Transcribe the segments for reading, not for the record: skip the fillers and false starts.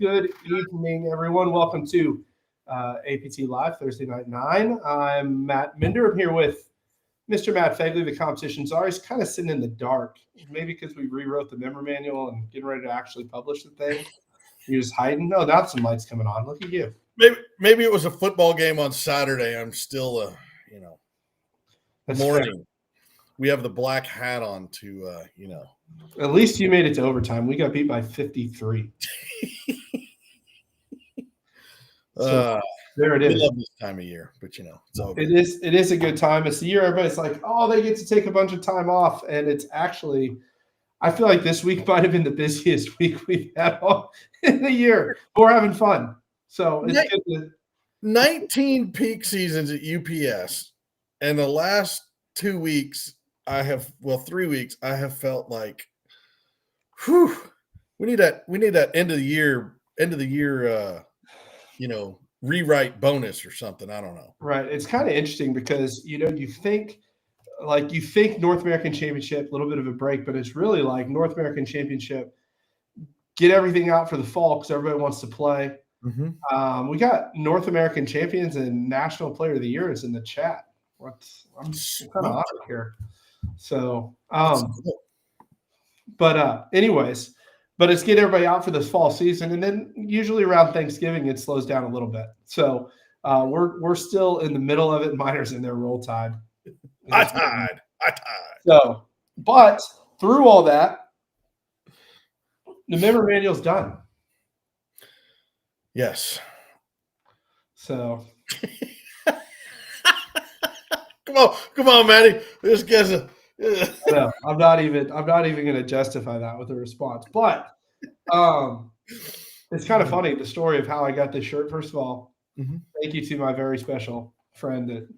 Good evening, everyone. Welcome to APT Live Thursday Night 9. I'm Matt Minder. I'm here with Mr. Matt Fegley, the competition czar. He's kind of sitting in the dark, maybe because we rewrote the member manual and getting ready to actually publish the thing. You're just hiding. No, now some lights coming on. Look at you. Maybe it was a football game on Saturday. I'm still, mourning. We have the black hat on to, At least you made it to overtime. We got beat by 53. So there it is. We love this time of year, but it's over. It is a good time. It's the year everybody's like, oh, they get to take a bunch of time off, and it's actually, I feel like this week might have been the busiest week we've had all in the year. We're having fun, so it's good to 19 peak seasons at UPS, and the last 2 weeks, 3 weeks, I have felt like, whew, we need that end of the year, rewrite bonus or something. I don't know. Right. It's kind of interesting because, you think North American Championship, a little bit of a break, but it's really like North American Championship, get everything out for the fall because everybody wants to play. Mm-hmm. We got North American champions and National Player of the Year is in the chat. I'm kind of out here. So, anyways, but it's get everybody out for this fall season, and then usually around Thanksgiving it slows down a little bit. So we're still in the middle of it. Miners in their roll tide. I tied. So, but through all that, the member manual's done. Yes. So. Come on, Matty. This guy's No, I'm not even going to justify that with a response. But it's kind of funny, the story of how I got this shirt. First of all, Thank you to my very special friend that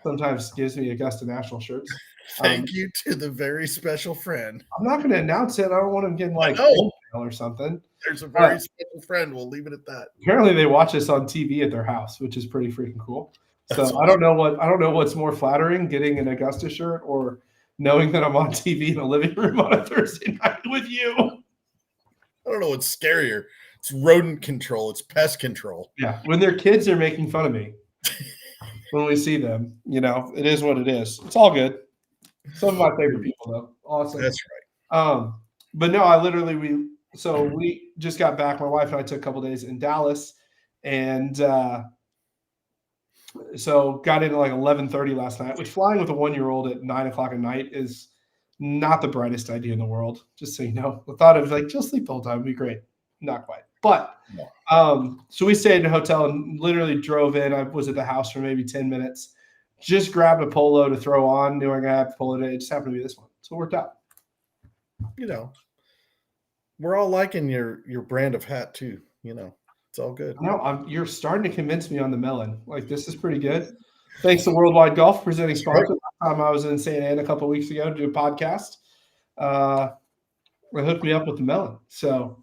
sometimes gives me Augusta National shirts. Thank you to the very special friend. I'm not going to announce it. I don't want him getting email or something. There's a very special friend. We'll leave it at that. Apparently, they watch us on TV at their house, which is pretty freaking cool. So awesome. I don't know what's more flattering, getting an Augusta shirt or knowing that I'm on TV in a living room on a Thursday night with you. I don't know what's scarier. It's rodent control. It's pest control. Yeah, when they're kids, they're making fun of me. When we see them, it is what it is. It's all good. Some of my favorite people, though. Awesome. That's right. But no, we just got back. My wife and I took a couple days in Dallas, and so got in at like 11:30 last night, which flying with a 1-year-old at 9:00 at night is not the brightest idea in the world. Just so you know, the thought of like, just sleep the whole time would be great. Not quite. But so we stayed in a hotel and literally drove in. I was at the house for maybe 10 minutes, just grabbed a polo to throw on, knowing I had to pull it. It just happened to be this one. So it worked out. We're all liking your brand of hat too. It's all good. No, you're starting to convince me on the melon. Like, this is pretty good. Thanks to Worldwide Golf presenting sponsor. Last time I was in Santa Ana a couple of weeks ago to do a podcast, they hooked me up with the melon. So,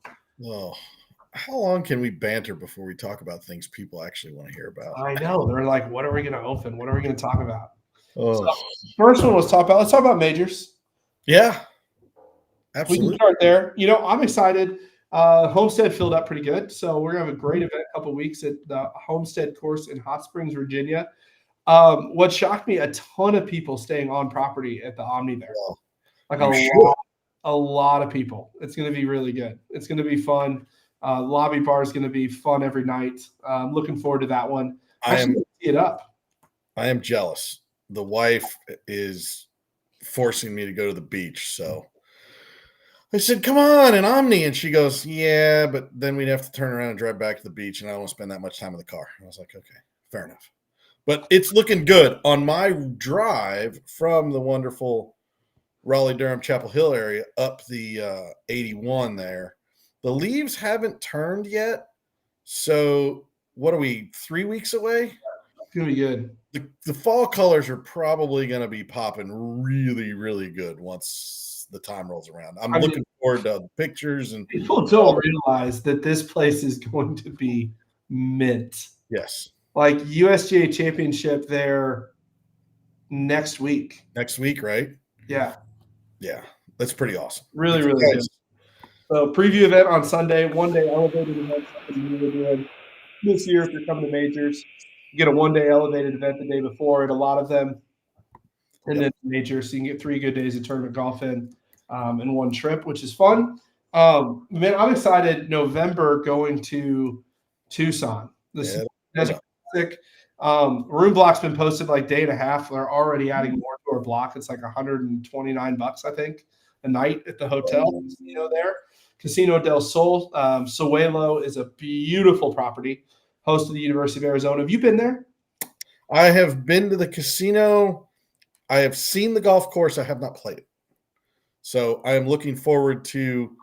how long can we banter before we talk about things people actually want to hear about? I know. They're like, what are we going to open? What are we going to talk about? So, first one, let's talk about majors. Yeah, absolutely. We can start there. I'm excited. Homestead filled up pretty good. So we're going to have a great event a couple of weeks at the Homestead course in Hot Springs, Virginia. What shocked me, a ton of people staying on property at the Omni there. Like a lot of people. It's going to be really good. It's going to be fun. Lobby bar is going to be fun every night. I'm looking forward to that one. I am jealous. The wife is forcing me to go to the beach, so I said, come on, an Omni. And she goes, yeah, but then we'd have to turn around and drive back to the beach, and I don't want to spend that much time in the car. And I was like, okay, fair enough. But it's looking good. On my drive from the wonderful Raleigh-Durham Chapel Hill area up the 81 there, the leaves haven't turned yet. So what are we, 3 weeks away? It's going to be good. The fall colors are probably going to be popping really, really good once the time rolls around. I'm looking forward to the pictures. And people don't realize that this place is going to be mint. Yes. Like USGA championship there next week. Next week, right? Yeah. Yeah. That's pretty awesome. Really, really good. So preview event on Sunday, 1-day elevated event, something new we're doing this year. If you're coming to majors, you get a 1-day elevated event the day before at a lot of them, and then majors, so you can get 3 good days of tournament golf in one trip, which is fun. Man, I'm excited. November going to Tucson. This has a classic. Room block's been posted like day and a half. They're already adding more to our block. It's like $129, I think, a night at the hotel casino there. Casino del Sol. Soelo is a beautiful property, host of the University of Arizona. Have you been there? I have been to the casino. I have seen the golf course. I have not played it. So I am looking forward to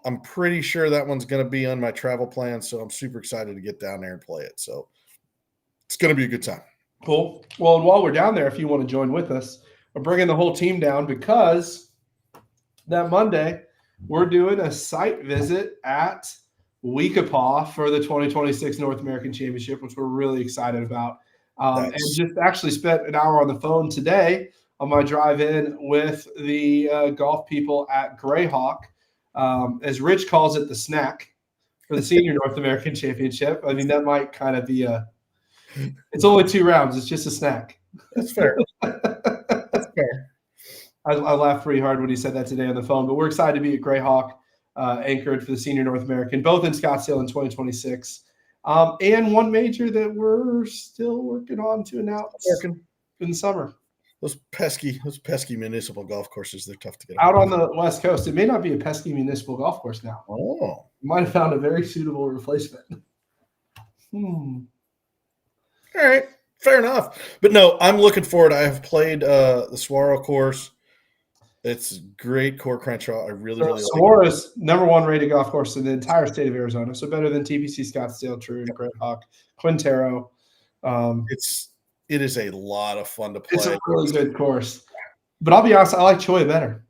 I'm pretty sure that one's going to be on my travel plan. So I'm super excited to get down there and play it. So it's going to be a good time. Cool. Well, and while we're down there, if you want to join with us, we're bringing the whole team down because that Monday we're doing a site visit at Weekapaw for the 2026 North American Championship, which we're really excited about. And just actually spent an hour on the phone today on my drive in with the golf people at Greyhawk, as Rich calls it, the snack for the Senior North American Championship. I mean, that might kind of be it's only 2 rounds. It's just a snack. That's fair. That's fair. I laughed pretty hard when he said that today on the phone, but we're excited to be at Greyhawk, anchored for the Senior North American, both in Scottsdale in 2026. And one major that we're still working on to announce in the summer. Those pesky municipal golf courses, they're tough to get out on the West Coast. It may not be a pesky municipal golf course now. Oh. You might have found a very suitable replacement. All right. Fair enough. But no, I'm looking forward. I have played the Saguaro course. It's great core Crenshaw. I really like it. Saguaro is #1 rated golf course in the entire state of Arizona, so better than TPC, Scottsdale, Troon, Greyhawk, Quintero. It is a lot of fun to play. It's a really good course. But I'll be honest, I like Choi better.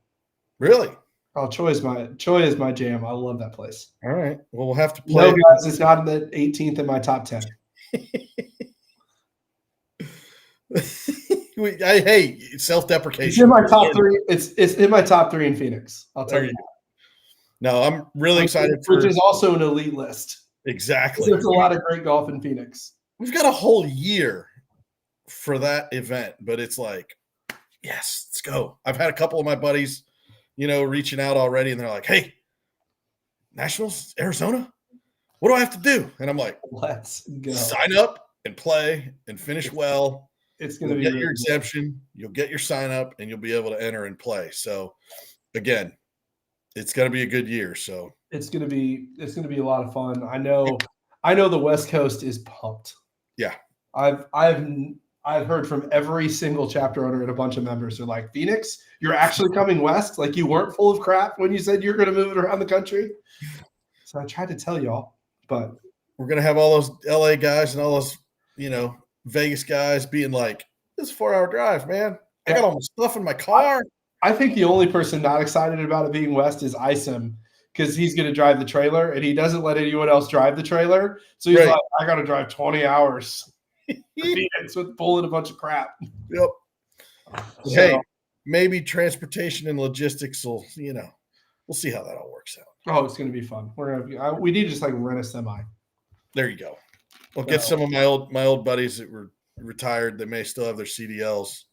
Really? Oh, Choi is my jam. I love that place. All right. Well, we'll have to play. No, guys, it's not in the 18th in my top 10. Hey, self-deprecation. It's in my top 3. It's in my top 3 in Phoenix. I'll tell you. No, I'm really excited which is also an elite list. Exactly. There's a lot of great golf in Phoenix. We've got a whole year for that event, but it's like, yes, let's go. I've had a couple of my buddies, reaching out already, and they're like, "Hey, Nationals, Arizona, what do I have to do?" And I'm like, "Let's go. Sign up and play and finish well. It's going to be get your exemption. You'll get your sign up, and you'll be able to enter and play." So, again, it's going to be a good year. So it's going to be a lot of fun. I know the West Coast is pumped. Yeah, I've heard from every single chapter owner and a bunch of members. They're like, "Phoenix, you're actually coming west? Like you weren't full of crap when you said you're going to move it around the country?" So I tried to tell y'all, but we're going to have all those LA guys and all those, Vegas guys being like, "This is a 4-hour drive, man. I got all my stuff in my car." I think the only person not excited about it being west is Isom, because he's going to drive the trailer and he doesn't let anyone else drive the trailer. So he's like, "I got to drive 20 hours Phoenix with pulling a bunch of crap." Yep. So, hey, maybe transportation and logistics will, we'll see how that all works out. Oh, it's going to be fun. We need to just like rent a semi. There you go. I'll get some of my old buddies that were retired. They may still have their CDLs.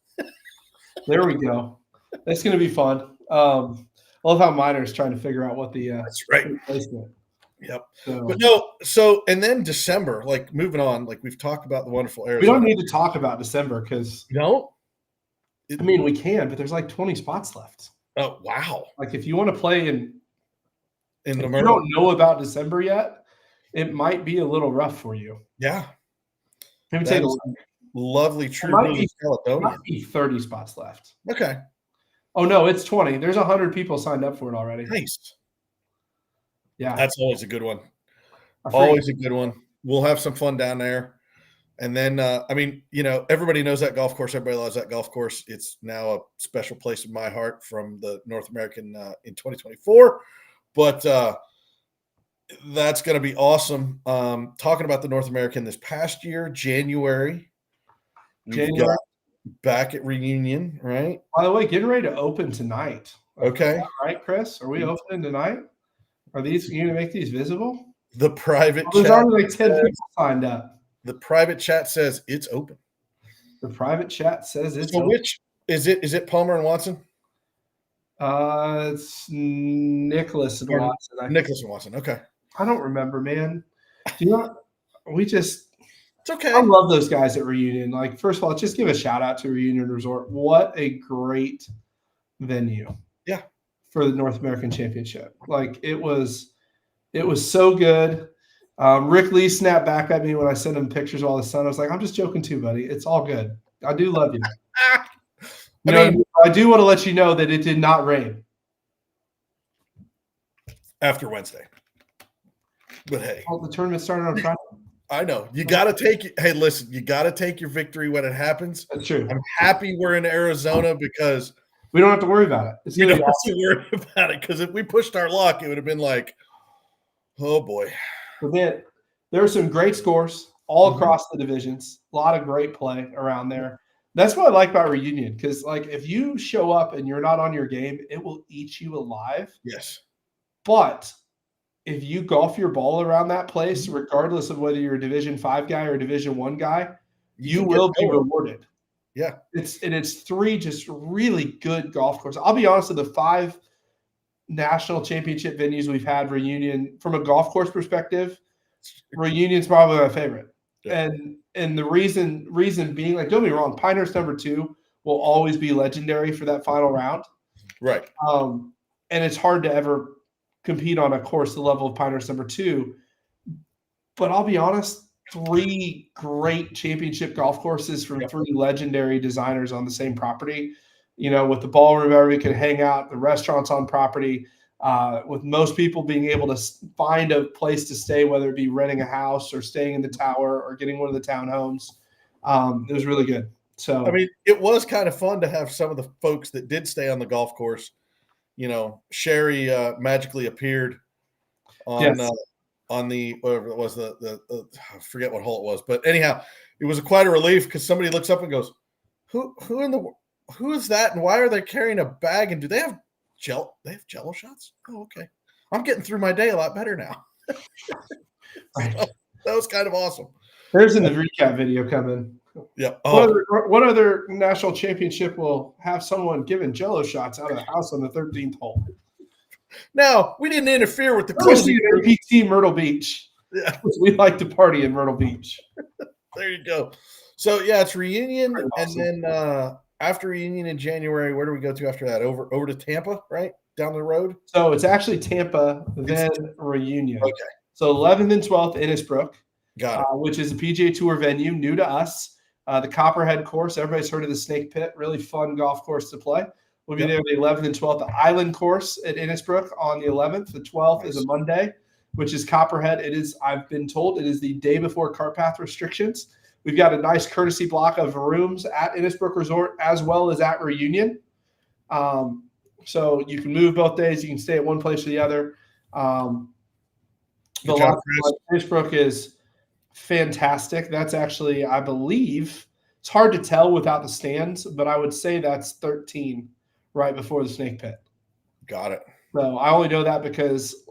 There we go. It's going to be fun. I love how Miner's trying to figure out what the that's right. Replacement. Yep. But no, and then December, like moving on, like we've talked about the wonderful Arizona. We don't need to talk about December because we can, but there's like 20 spots left. Oh wow! Like if you want to play if you don't know about December yet, it might be a little rough for you. Yeah. Let me tell you, lovely true blue Caledonia. Might be 30 spots left. Okay. Oh no, it's 20. There's 100 people signed up for it already. Nice. Yeah. That's always a good one. Always a good one. We'll have some fun down there. And then, everybody knows that golf course. Everybody loves that golf course. It's now a special place in my heart from the North American in 2024. But that's going to be awesome. Talking about the North American this past year, January. Got back at Reunion, right? By the way, getting ready to open tonight. Okay. Right, Chris? Are we opening tonight? Are these you gonna make these visible? The private There's chat. already like 10 people signed up. The private chat says it's open. The private chat says it's So open. which is it? Is it Palmer and Watson? It's Nicholas and Watson. Nicholas and Watson. Okay. I don't remember, man. Do you know? It's okay. I love those guys at Reunion. Like, first of all, just give a shout out to Reunion Resort. What a great venue. Yeah. For the North American Championship. Like, it was so good. Rick Lee snapped back at me when I sent him pictures of all the sun. I was like, I'm just joking too, buddy. It's all good. I do love you. I do want to let you know that it did not rain after Wednesday. But hey, the tournament started on Friday. I know you got to take. Hey, listen, you got to take your victory when it happens. That's true. I'm happy we're in Arizona because we don't have to worry about it. We don't have to worry about it because if we pushed our luck, it would have been like, oh boy. But then there were some great scores all across the divisions. A lot of great play around there. That's what I like about Reunion because, like, if you show up and you're not on your game, it will eat you alive. Yes. But if you golf your ball around that place, regardless of whether you're a Division 5 guy or a Division 1 guy, you will be rewarded. Yeah. It's 3 just really good golf courses. I'll be honest, with the 5 national championship venues we've had, Reunion, from a golf course perspective, Reunion's probably my favorite. Yeah. And the reason being, like, don't be wrong, Pinehurst number 2 will always be legendary for that final round. Right. And it's hard to ever compete on a course the level of Pinehurst number 2. But I'll be honest, 3 great championship golf courses from 3 legendary designers on the same property, with the ballroom, everybody can hang out, the restaurants on property, with most people being able to find a place to stay, whether it be renting a house or staying in the tower or getting one of the townhomes. It was really good. So, I mean, it was kind of fun to have some of the folks that did stay on the golf course. Sherry magically appeared on the whatever it was, the I forget what hole it was, but anyhow, it was quite a relief because somebody looks up and goes, who is that, and why are they carrying a bag, and do they have Jello shots? Oh, okay. I'm getting through my day a lot better now. Right. So, that was kind of awesome. There's in the recap video coming. Yeah. What other national championship will have someone giving Jello shots out of the house on the 13th hole? Now, we didn't interfere with the APT Myrtle Beach. Yeah. We like to party in Myrtle Beach. There you go. So, yeah, it's Reunion. Awesome. And then after Reunion in January, where do we go to after that? Over to Tampa, right? Down the road? So, it's actually Tampa, then Reunion. Okay. So, 11th and 12th, Innisbrook. Got it. Which is a PGA Tour venue, new to us. The Copperhead course. Everybody's heard of the Snake Pit. Really fun golf course to play. We'll be there the 11th and 12th. The Island course at Innisbrook on the 11th. The 12th is a Monday, which is Copperhead. I've been told it is the day before cart path restrictions. We've got a nice courtesy block of rooms at Innisbrook Resort as well as at Reunion. So you can move both days. You can stay at one place or the other. Innisbrook is fantastic. That's actually, I believe, it's hard to tell without the stands, but I would say that's 13 right before the Snake Pit. Got it. So I only know that because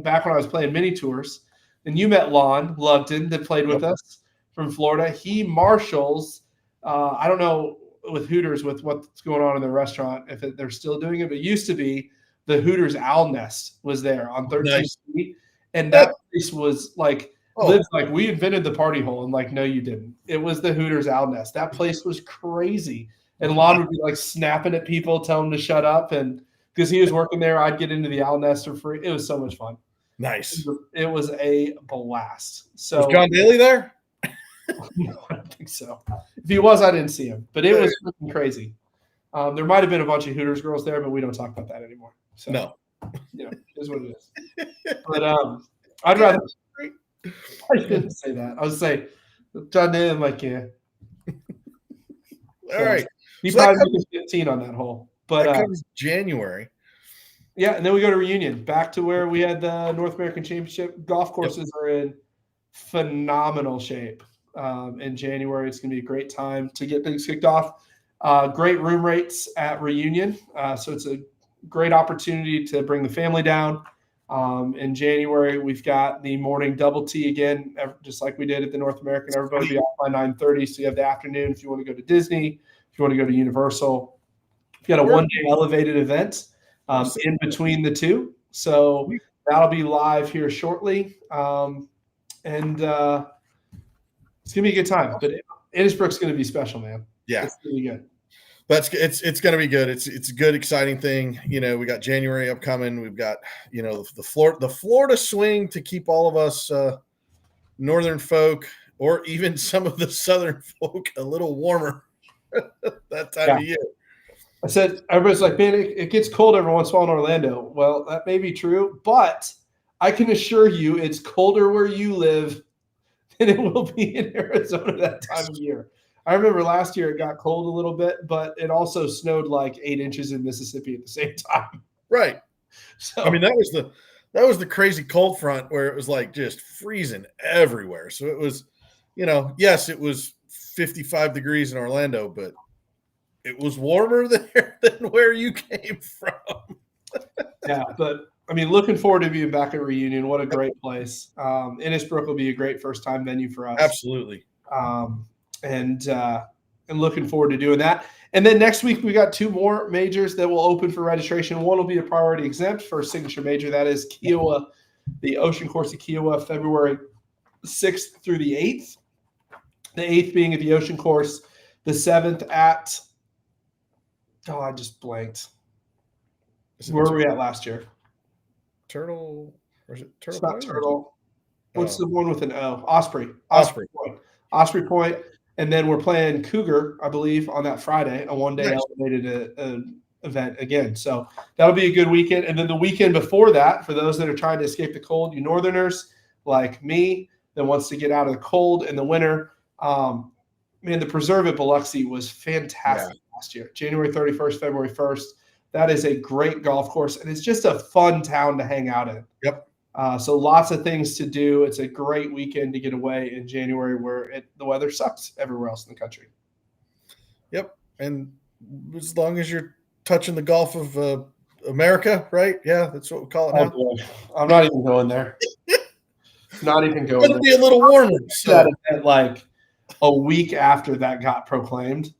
back when I was playing mini tours, and you met Lon Lugden that played with us from Florida. He marshals, I don't know with Hooters with what's going on in the restaurant, if they're still doing it, but it used to be the Hooters Owl Nest was there on 13th Street. And that place was like, Liv's like, we invented the party hole. And like, no, you didn't. It was the Hooters Owl Nest. That place was crazy. And Lon would be like snapping at people, telling them to shut up. And because he was working there, I'd get into the Owl Nest for free. It was so much fun. Nice. It was a blast. So was John Daly there? No, I don't think so. If he was, I didn't see him. But it was freaking crazy. There might have been a bunch of Hooters girls there, but we don't talk about that anymore. So, no. It is what it is. But I'd rather – I didn't say that. I was saying, John Daly, I'm like, yeah. All right. He probably made 15 on that hole. But that comes January. Yeah, and then we go to Reunion, back to where we had the North American Championship. Golf courses are in phenomenal shape. In January, it's going to be a great time to get things kicked off. Great room rates at Reunion. So it's a great opportunity to bring the family down. In January, we've got the morning double T again, just like we did at the North American. Everybody will be off by 9:30. So you have the afternoon if you want to go to Disney, if you want to go to Universal. We've got a one-day elevated event in between the two. So that'll be live here shortly. And it's going to be a good time. But Innisbrook's going to be special, man. Yeah. It's going to be good. It's going to be good. It's a good, exciting thing. We got January upcoming. We've got, the Florida swing to keep all of us northern folk or even some of the southern folk a little warmer that time of year. I said, everybody's like, man, it gets cold every once in a while in Orlando. Well, that may be true, but I can assure you it's colder where you live than it will be in Arizona that time of year. I remember last year it got cold a little bit, but it also snowed like 8 inches in Mississippi at the same time. Right. So I mean, that was the crazy cold front where it was like just freezing everywhere. So it was, yes, it was 55 degrees in Orlando, but it was warmer there than where you came from. Yeah, but I mean, looking forward to being back at Reunion. What a great place. Innisbrook will be a great first-time venue for us. Absolutely. And looking forward to doing that. And then next week, we got 2 more majors that will open for registration. One will be a priority exempt for a signature major. That is Kiowa, the Ocean Course of Kiowa, February 6th through the 8th. The 8th being at the Ocean Course, the 7th at I just blanked. Where were we at last year? Turtle? Or is it Turtle? It's not Turtle. What's the one with an O? Osprey Point. Osprey Point. And then we're playing Cougar, I believe, on that Friday, a one-day elevated event again. So that'll be a good weekend. And then the weekend before that, for those that are trying to escape the cold, you Northerners like me that wants to get out of the cold in the winter, man, the Preserve at Biloxi was fantastic last year. January 31st, February 1st. That is a great golf course, and it's just a fun town to hang out in. Yep. So lots of things to do. It's a great weekend to get away in January where the weather sucks everywhere else in the country. Yep. And as long as you're touching the Gulf of America, right? Yeah, that's what we call it now. Boy. I'm not even going there. Not even going there. It'll be a little warmer. So. That event, like a week after that got proclaimed.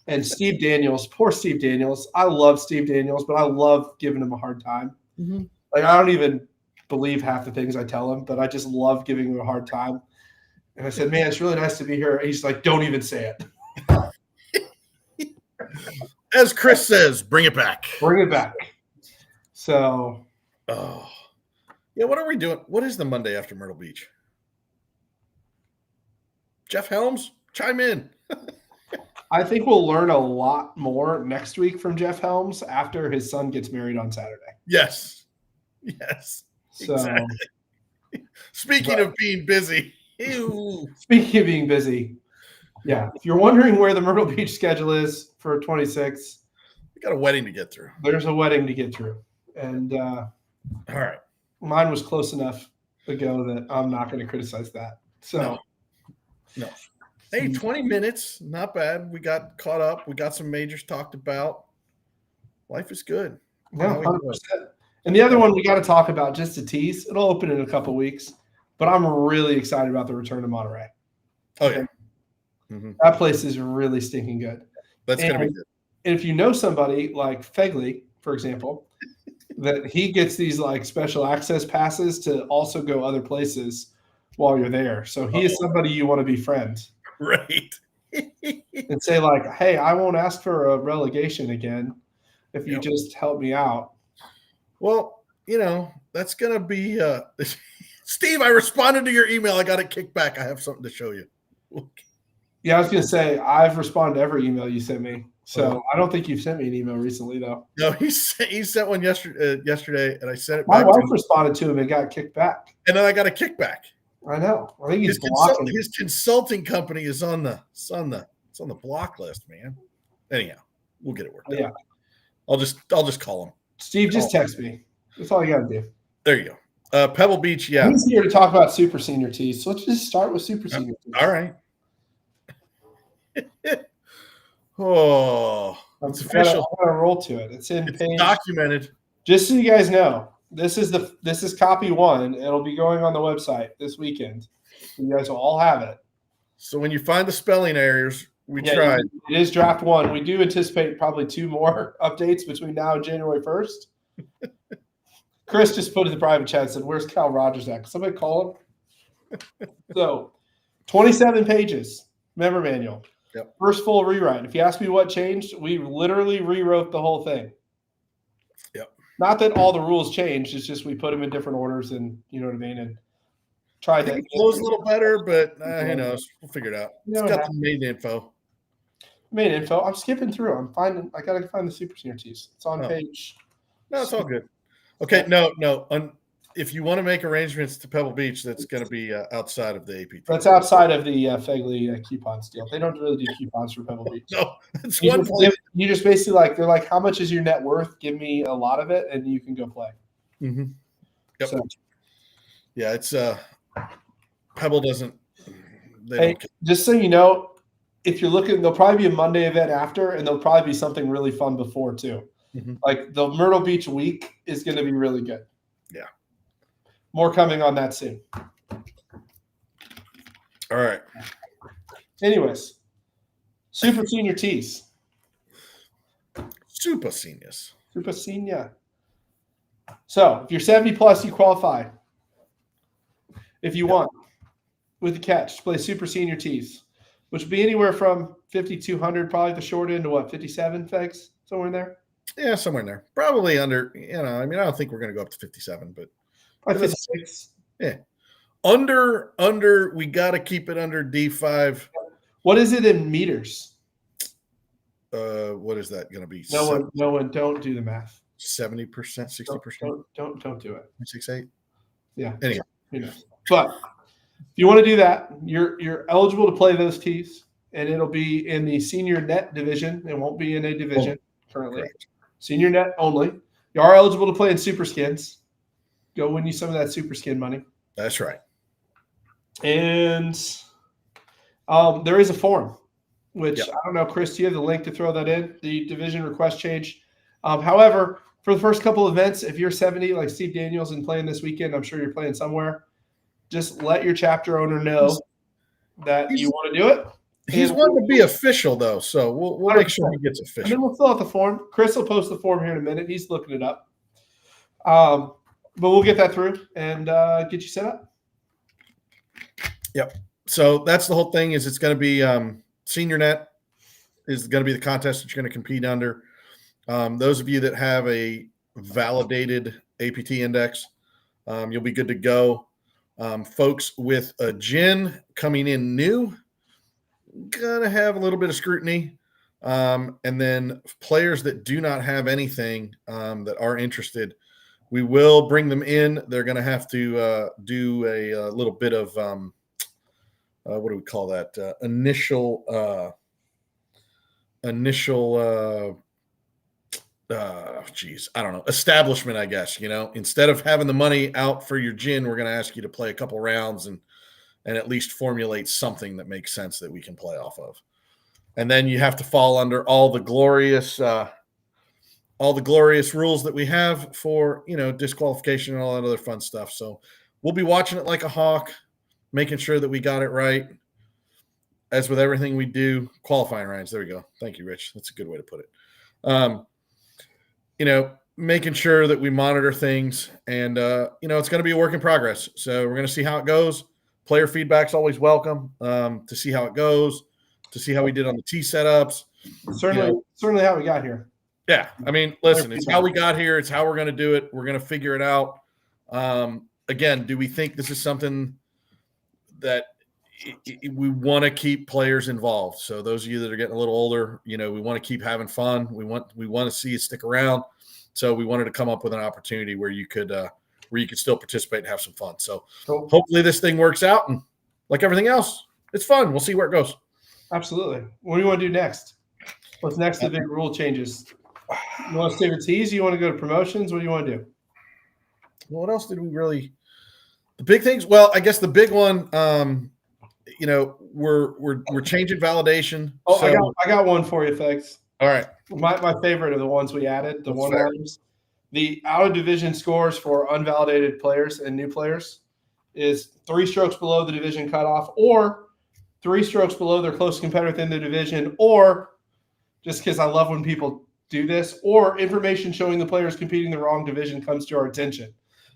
And Steve Daniels, poor Steve Daniels. I love Steve Daniels, but I love giving him a hard time. Mm-hmm. Like, I don't even believe half the things I tell him, but I just love giving him a hard time. And I said, man, it's really nice to be here. He's like, don't even say it. As Chris says, bring it back. Bring it back. So. Yeah, what are we doing? What is the Monday after Myrtle Beach? Jeff Helms, chime in. I think we'll learn a lot more next week from Jeff Helms after his son gets married on Saturday. Yes. So, exactly. Speaking of being busy. Speaking of being busy. Yeah. If you're wondering where the Myrtle Beach schedule is for 26, we got a wedding to get through. There's a wedding to get through. And all right. Mine was close enough ago that I'm not going to criticize that. So no. Hey, 20 minutes, not bad. We got caught up. We got some majors talked about. Life is good. Yeah, 100%. And the other one we got to talk about, just to tease, it'll open in a couple weeks, but I'm really excited about the return to Monterey. Oh, yeah. Mm-hmm. That place is really stinking good. That's going to be good. And if you know somebody like Fegley, for example, that he gets these like special access passes to also go other places while you're there. So he is somebody you want to befriend. Right. And say like, hey, I won't ask for a relegation again if you just help me out. Well, that's going to be Steve, I responded to your email. I got it kicked back. I have something to show you. Yeah, I was going to say, I've responded to every email you sent me. So I don't think you've sent me an email recently, though. No, he sent one yesterday, and I sent it back. My wife to responded to him and got kicked back. And then I got a kickback. I know. I think he's blocking. His consulting company is on the block list, man. Anyhow, we'll get it worked out. Yeah. I'll just call him. Steve, just text me. That's all you got to do. There you go. Pebble Beach, yeah. He's here to talk about Super Senior Tees. So let's just start with Super Senior Tees. All right. It's official. I'm gonna roll to it. It's in page. Documented. Just so you guys know, This is copy one. It'll be going on the website this weekend. You guys will all have it. So when you find the spelling errors, we Yeah, tried. it is draft one. We do anticipate probably 2 more updates between now and January 1st. Chris just put in the private chat and said, "Where's Cal Rogers at? Can somebody call him?" So, 27 pages, member manual. Yep. First full rewrite. If you ask me what changed, we literally rewrote the whole thing. Yep. Not that all the rules changed. It's just we put them in different orders, and you know what I mean. And tried that. It flows a little better, but who knows? We'll figure it out. It's got the main info. Main info. I'm skipping through. I gotta find the Super Senior tees. It's on page. No, it's all good. Okay, no. If you want to make arrangements to Pebble Beach, that's going to be outside of the APT. That's outside of the Fegley coupons deal. They don't really do coupons for Pebble Beach. No, it's one place. You just basically they're like, how much is your net worth? Give me a lot of it, and you can go play. Mm-hmm. Yep. So, yeah, it's Pebble doesn't. Just so you know, if you're looking, there'll probably be a Monday event after, and there'll probably be something really fun before too. Mm-hmm. Like the Myrtle Beach week is going to be really good. Yeah. More coming on that soon. All right. Anyways, Super Senior tees. Super Seniors. Super Senior. So if you're 70 plus, you qualify. If you want, with the catch, to play Super Senior tees, which would be anywhere from 5,200, probably the short end, to what, 57 Fegs? Somewhere in there? Yeah, somewhere in there. Probably under, I don't think we're going to go up to 57, but. 56. Yeah. Under, we got to keep it under D5. What is it in meters? What is that going to be? No one, don't do the math. 70%, 60%? Don't do it. 6.8? Yeah. Anyway. But if you want to do that, you're eligible to play those tees, and it'll be in the senior net division. It won't be in a division currently. Correct. Senior net only. You are eligible to play in super skins. Go win you some of that super skin money. That's right. And there is a form, which I don't know, Chris, do you have the link to throw that in? The division request change. However, for the first couple events, if you're 70 like Steve Daniels and playing this weekend, I'm sure you're playing somewhere. Just let your chapter owner know that you want to do it. He's wanting to be official, though, so we'll make sure he gets official. And then we'll fill out the form. Chris will post the form here in a minute. He's looking it up. But we'll get that through and get you set up. Yep. So that's the whole thing. Is it's going to be senior net is going to be the contest that you're going to compete under. Those of you that have a validated APT index, you'll be good to go. Folks with a GIN coming in new, gonna have a little bit of scrutiny. And then players that do not have anything that are interested, we will bring them in. They're going to have to do a little bit of what do we call that? Initial I don't know, establishment, I guess. Instead of having the money out for your gin, we're going to ask you to play a couple rounds and at least formulate something that makes sense that we can play off of. And then you have to fall under all the glorious rules that we have for, disqualification and all that other fun stuff. So we'll be watching it like a hawk, making sure that we got it right. As with everything we do, qualifying rounds. There we go. Thank you, Rich. That's a good way to put it. Making sure that we monitor things, and it's going to be a work in progress. So we're going to see how it goes. Player feedback's always welcome to see how it goes, to see how we did on the tee setups. Certainly how we got here. Yeah. I mean, listen, it's how we got here. It's how we're going to do it. We're going to figure it out. Again, do we think this is something that we want to keep players involved? So those of you that are getting a little older, we want to keep having fun. We want to see you stick around. So we wanted to come up with an opportunity where you could still participate and have some fun. So hopefully this thing works out, and like everything else, it's fun. We'll see where it goes. Absolutely. What do you want to do next? What's next to the big rule changes? You want to stay with tees? You want to go to promotions? What do you want to do? Well, what else did we really – the big things? Well, I guess the big one, we're changing validation. Oh, so, I got one for you, thanks. All right. My favorite are the ones we added, the one-liners. The out of division scores for unvalidated players and new players is 3 strokes below the division cutoff, or 3 strokes below their close competitor within the division, or just because I love when people do this, or information showing the players competing in the wrong division comes to our attention.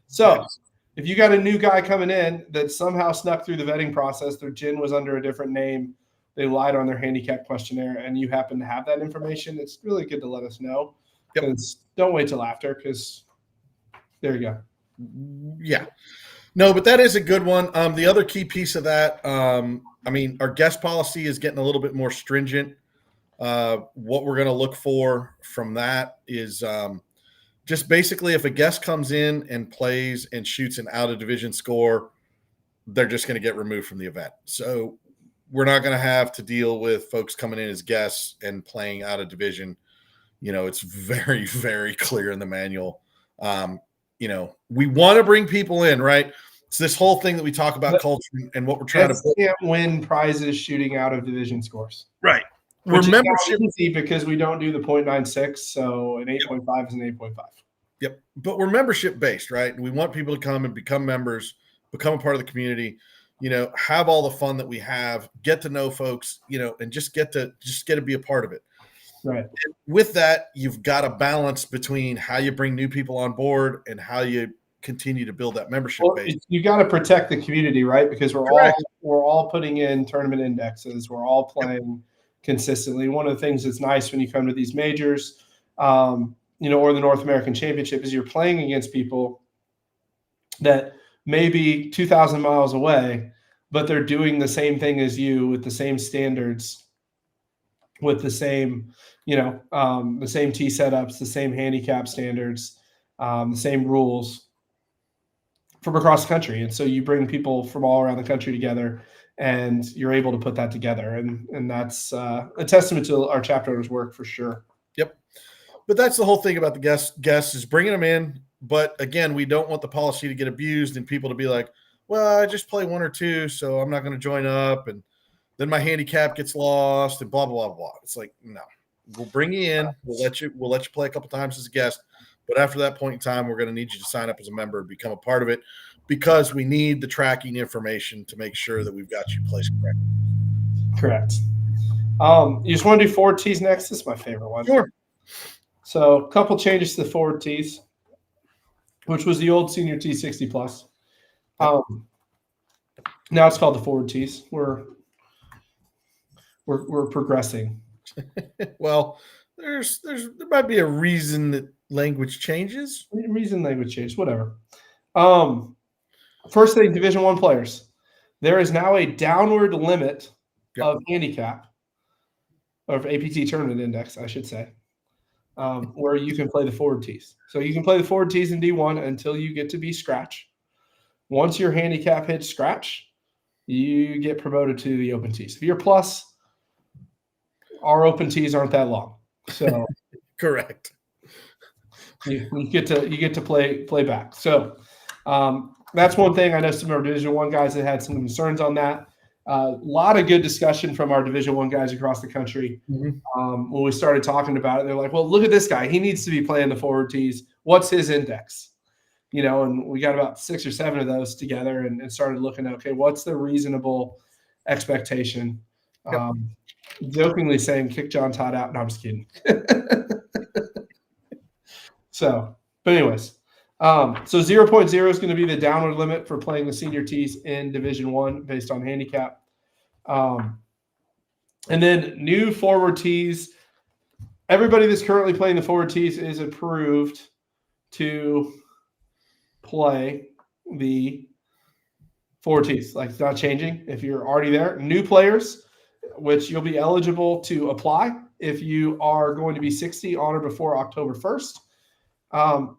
So Yes. if you got a new guy coming in that somehow snuck through the vetting process, their GIN was under a different name, they lied on their handicap questionnaire, and you happen to have that information, it's really good to let us know. Because don't wait till after, because there you go. Yeah. No, but that is a good one. The other key piece of that, I mean, our guest policy is getting a little bit more stringent. What we're going to look for from that is just basically if a guest comes in and plays and shoots an out of division score, they're just going to get removed from the event. So we're not going to have to deal with folks coming in as guests and playing out of division. You know, it's very, very clear in the manual. You know, we want to bring people in, right? It's this whole thing that we talk about culture and what we're trying to can't win prizes shooting out of division scores. Right. Which Remember, is not easy because we don't do the 0.96, so an 8.5 is an 8.5. Yep. But we're membership based, right? And we want people to come and become members, become a part of the community, you know, have all the fun that we have, get to know folks, you know, and just get to be a part of it. Right. And with that, you've got a balance between how you bring new people on board and how you continue to build that membership base. You got to protect the community, right? Because we're all putting in tournament indexes. We're all playing consistently. One of the things that's nice when you come to these majors, you know, or the North American Championship, is you're playing against people that may be 2,000 miles away, but they're doing the same thing as you with the same standards, with the same, you know, the same tee setups, the same handicap standards, the same rules from across the country. And so you bring people from all around the country together, and you're able to put that together. And that's a testament to our chapter owners' work for sure. Yep. But that's the whole thing about the guests is bringing them in. But again, we don't want the policy to get abused and people to be like, well, I just play 1 or 2, so I'm not going to join up. And then my handicap gets lost and blah, blah, blah. It's like, no, we'll bring you in. We'll let you play a couple times as a guest. But after that point in time, we're going to need you to sign up as a member and become a part of it, because we need the tracking information to make sure that we've got you placed correctly. Correct. You just want to do forward tees next? This is my favorite one. Sure. So a couple changes to the forward tees, which was the old senior tee 60 plus. Now it's called the forward tees. We're progressing. Well, there might be a reason that language changes. Language change, whatever. First thing, Division I players. There is now a downward limit of handicap, of APT tournament index, I should say, where you can play the forward tees. So you can play the forward tees in D1 until you get to be scratch. Once your handicap hits scratch, you get promoted to the open tees. If you're plus, our open tees aren't that long. So correct. You get to play back. So that's one thing. I know some of our Division I guys that had some concerns on that. A lot of good discussion from our Division I guys across the country. Mm-hmm. When we started talking about it, they're like, well, look at this guy. He needs to be playing the forward tees. What's his index? You know, and we got about 6 or 7 of those together and started looking at, okay, what's the reasonable expectation? Yep. Jokingly saying, kick John Todd out. No, I'm just kidding. So, but anyways, so 0.0 is going to be the downward limit for playing the senior tees in Division I based on handicap. And then new forward tees. Everybody that's currently playing the forward tees is approved to play the forward tees. Like, it's not changing. If you're already there, new players, which you'll be eligible to apply if you are going to be 60 on or before October 1st.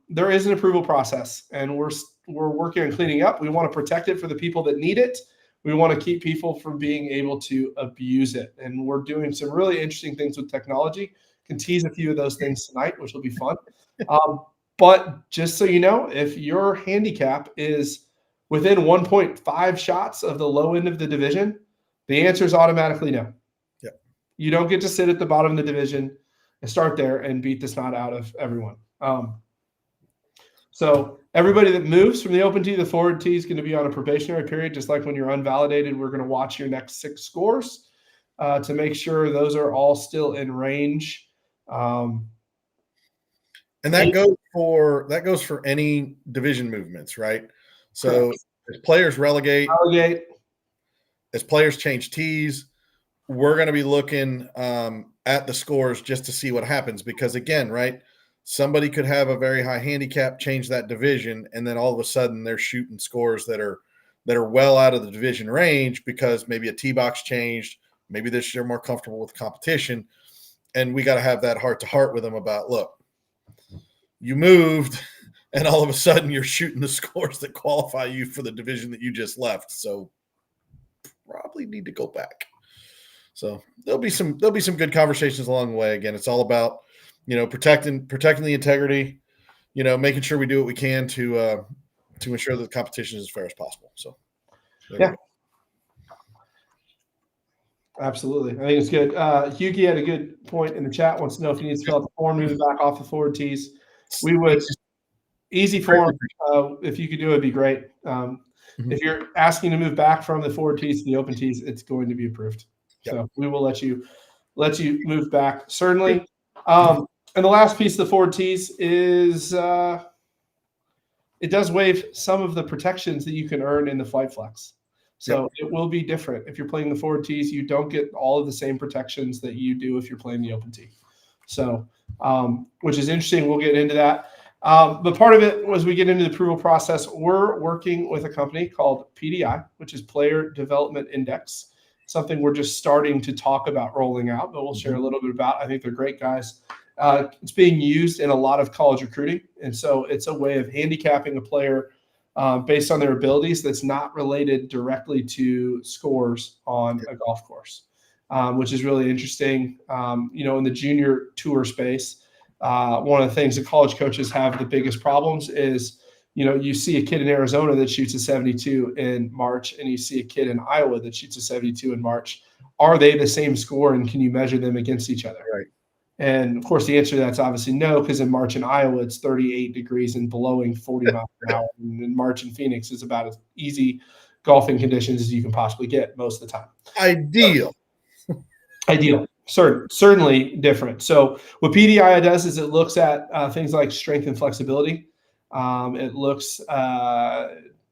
There is an approval process, and we're working on cleaning up. We want to protect it for the people that need it. We want to keep people from being able to abuse it. And we're doing some really interesting things with technology. Can tease a few of those things tonight, which will be fun. But just so you know, if your handicap is within 1.5 shots of the low end of the division, the answer is automatically no. Yep. You don't get to sit at the bottom of the division and start there and beat the snot out of everyone. So everybody that moves from the open tee to the forward tee is going to be on a probationary period, just like when you're unvalidated. We're going to watch your next 6 scores to make sure those are all still in range. And that goes for any division movements, right? So as players relegate, as players change tees, we're going to be looking at the scores just to see what happens. Because again, right, somebody could have a very high handicap, change that division, and then all of a sudden they're shooting scores that are well out of the division range because maybe a tee box changed, maybe they're more comfortable with competition, and we got to have that heart to heart with them about, look, you moved, and all of a sudden you're shooting the scores that qualify you for the division that you just left. So probably need to go back. So there'll be some good conversations along the way. Again, it's all about, protecting the integrity, making sure we do what we can to ensure that the competition is as fair as possible. So yeah. Absolutely. I think it's good. Hughie had a good point in the chat. Wants to know if he needs to fill out the form moving back off the forward tees. We would easy form. If you could do it, it'd be great. If you're asking to move back from the forward tees to the open tees, it's going to be approved. Yep. So we will let you move back. Certainly. And the last piece of the forward tees is it does waive some of the protections that you can earn in the Flight Flex. So It will be different. If you're playing the forward tees, you don't get all of the same protections that you do if you're playing the open tee. So, which is interesting. We'll get into that. But part of it was we get into the approval process. We're working with a company called PDI, which is Player Development Index, something we're just starting to talk about rolling out, but we'll share a little bit about. I think they're great guys. It's being used in a lot of college recruiting. And so it's a way of handicapping a player based on their abilities that's not related directly to scores on a golf course, which is really interesting. In the junior tour space, one of the things that college coaches have the biggest problems is, you see a kid in Arizona that shoots a 72 in March, and you see a kid in Iowa that shoots a 72 in March. Are they the same score, and can you measure them against each other? Right. And of course, the answer to that's obviously no, because in March in Iowa, it's 38 degrees and blowing 40 miles an hour. And in March in Phoenix is about as easy golfing conditions as you can possibly get most of the time. Ideal. Certainly different. So what PDI does is it looks at things like strength and flexibility. It looks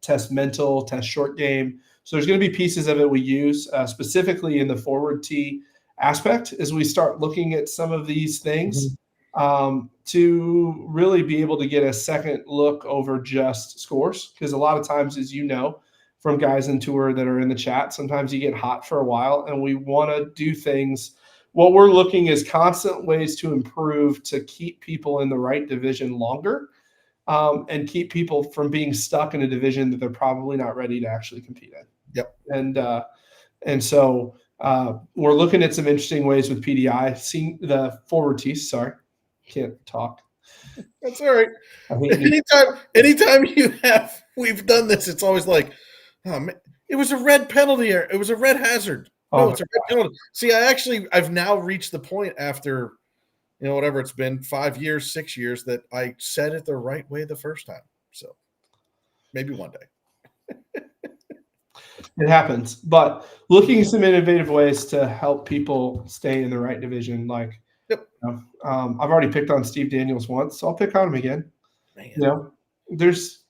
test mental, test short game. So there's going to be pieces of it we use specifically in the forward tee aspect as we start looking at some of these things to really be able to get a second look over just scores. Because a lot of times, as you know, from guys in tour that are in the chat, sometimes you get hot for a while, and we want to do things. What we're looking is constant ways to improve to keep people in the right division longer and keep people from being stuck in a division that they're probably not ready to actually compete in. Yep. And so we're looking at some interesting ways with PDI. Seeing the forward tees. Sorry, can't talk. That's all right. Anytime we've done this, it's always like, oh man, it was a red penalty. It was a red hazard. No, it's a red penalty. See, I've now reached the point after, whatever it's been, 5 years, 6 years, that I said it the right way the first time. So maybe one day. It happens, but looking at some innovative ways to help people stay in the right division. Like, I've already picked on Steve Daniels once, so I'll pick on him again. Man. There's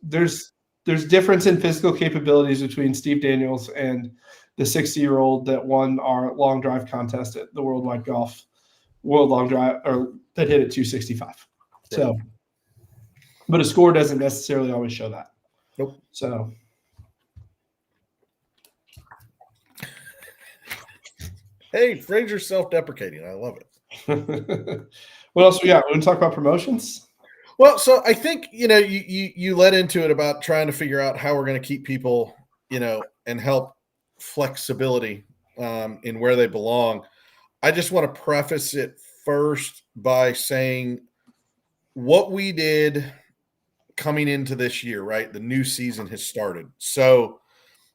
difference in physical capabilities between Steve Daniels and the 60-year-old that won our long drive contest at the World Long Drive, or that hit at 265. Right. So, but a score doesn't necessarily always show that. Nope. So. Hey, Fraser's self-deprecating. I love it. What else we got? We want to talk about promotions? Well, so I think, you led into it about trying to figure out how we're going to keep people, and help flexibility in where they belong. I just want to preface it first by saying what we did coming into this year, right? The new season has started. So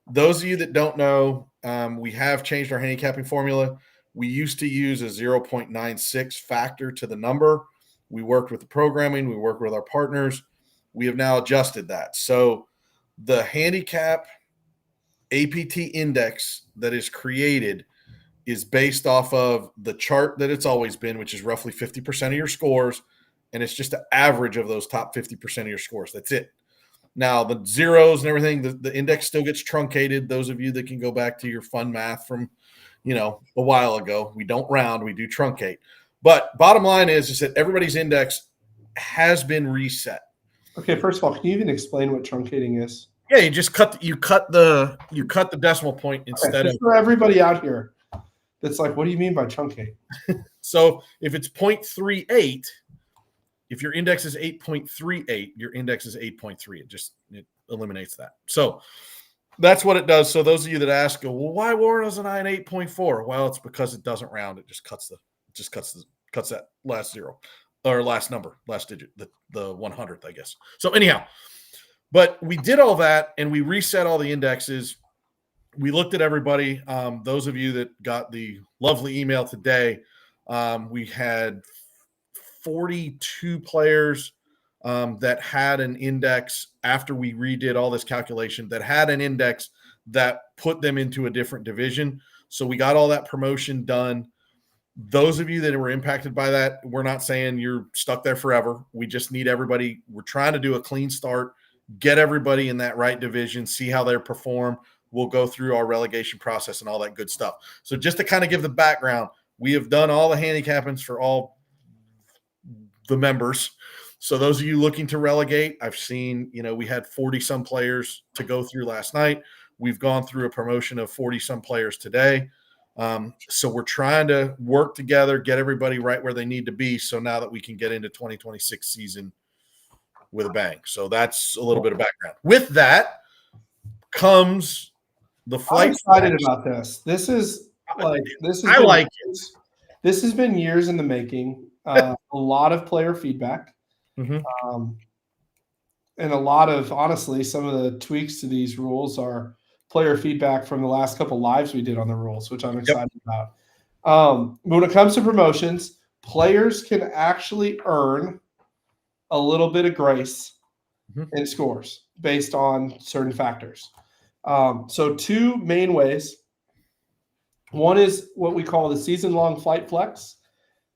those of you that don't know, we have changed our handicapping formula. We used to use a 0.96 factor to the number. We worked with the programming. We worked with our partners. we have now adjusted that. So the handicap APT index that is created is based off of the chart that it's always been, which is roughly 50% of your scores. And it's just an average of those top 50% of your scores. That's it. Now, the zeros and everything, the index still gets truncated. Those of you that can go back to your fun math from, a while ago, we don't round, we do truncate. But bottom line is that everybody's index has been reset. Okay, first of all, can you even explain what truncating is? Yeah, you just cut the decimal point instead of for everybody out here that's like, what do you mean by truncate? So if it's 0.38, if your index is 8.38, your index is 8.3. It eliminates that. So that's what it does. So those of you that ask, well, why wasn't I an 8.4? Well, it's because it doesn't round. It just cuts that last zero or last number, last digit, the 100th, I guess. So anyhow, but we did all that and we reset all the indexes. We looked at everybody. Those of you that got the lovely email today, we had 42 players that had an index after we redid all this calculation that had an index that put them into a different division. So we got all that promotion done. Those of you that were impacted by that, we're not saying you're stuck there forever. We just need everybody. We're trying to do a clean start, get everybody in that right division, see how they perform. We'll go through our relegation process and all that good stuff. So just to kind of give the background, we have done all the handicappings for all the members. So those of you looking to relegate, I've seen, we had 40 some players to go through last night. We've gone through a promotion of 40 some players today. So we're trying to work together, get everybody right where they need to be. So now that we can get into 2026 season with a bang. So that's a little bit of background. With that comes the flight. I'm excited about this. This is This has been years in the making. A lot of player feedback. Mm-hmm. And a lot of, honestly, some of the tweaks to these rules are player feedback from the last couple lives we did on the rules, which I'm excited about. But when it comes to promotions, players can actually earn a little bit of grace in scores based on certain factors. So two main ways. One is what we call the season-long flight flex,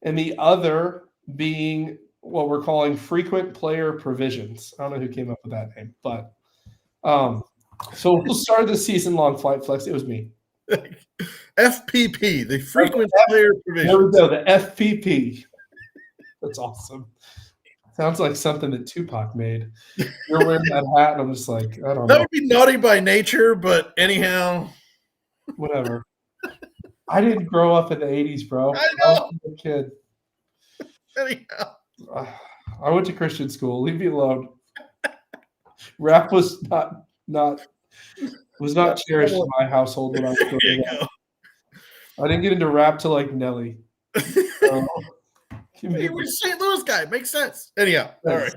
and the other being what we're calling frequent player provisions. I don't know who came up with that name, but so we'll start the season-long flight flex. It was me. FPP, the frequent player provisions. There we go, the FPP. That's awesome. Sounds like something that Tupac made. You're wearing that hat, and I'm just like, I don't know. That would be naughty by nature, but anyhow. Whatever. I didn't grow up in the 80s, bro. I know. was a kid. Anyhow. I went to Christian school. Leave me alone. Rap was not cherished in my household when I was growing up. I didn't get into rap till like Nelly. He was a St. Louis guy. Makes sense. Anyhow, all right.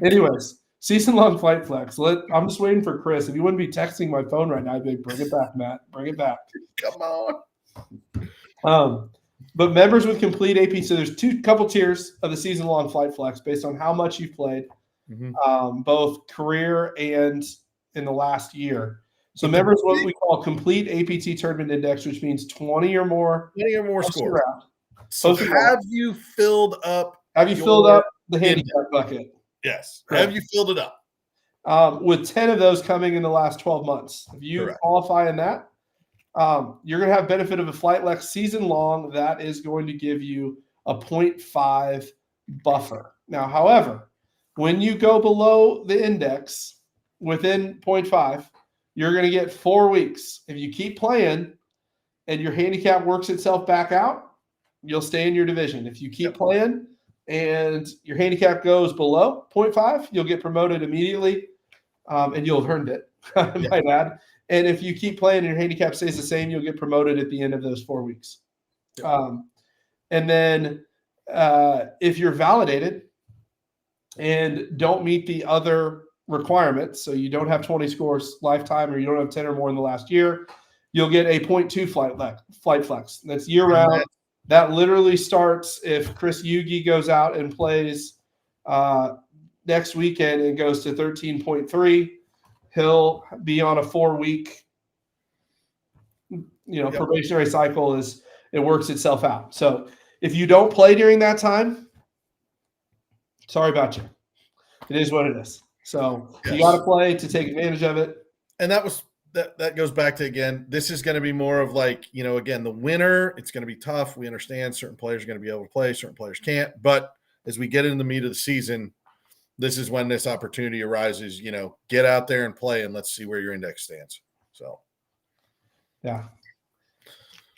Anyways, season-long flight flex. I'm just waiting for Chris. If you wouldn't be texting my phone right now, I'd be like, bring it back, Matt. Bring it back. Come on. But members with complete AP, so there's couple tiers of the season-long flight flex based on how much you've played, both career and in the last year. So members what we call complete APT tournament index, which means 20 or more scores. So have you filled up? Have you filled up the handicap bucket? Yes. Correct. Have you filled it up? With 10 of those coming in the last 12 months. If you qualify in that, you're going to have benefit of a flight flex season long. That is going to give you a 0.5 buffer. Now, however, when you go below the index within 0.5, you're going to get 4 weeks. If you keep playing and your handicap works itself back out, you'll stay in your division. If you keep playing and your handicap goes below 0.5, you'll get promoted immediately, and you'll have earned it, I might add. And if you keep playing and your handicap stays the same, you'll get promoted at the end of those 4 weeks. And then if you're validated and don't meet the other requirements, so you don't have 20 scores lifetime or you don't have 10 or more in the last year, you'll get a 0.2 flight flex. That's year-round. That literally starts if Chris Yugi goes out and plays next weekend and goes to 13.3, he'll be on a 4-week, probationary cycle. It works itself out. So if you don't play during that time, sorry about you. It is what it is. So you got to play to take advantage of it. And that goes back to, again, this is going to be more of like, again, the winter, it's going to be tough. We understand certain players are going to be able to play, certain players can't. But as we get into the meat of the season, this is when this opportunity arises, get out there and play, and let's see where your index stands. So, yeah.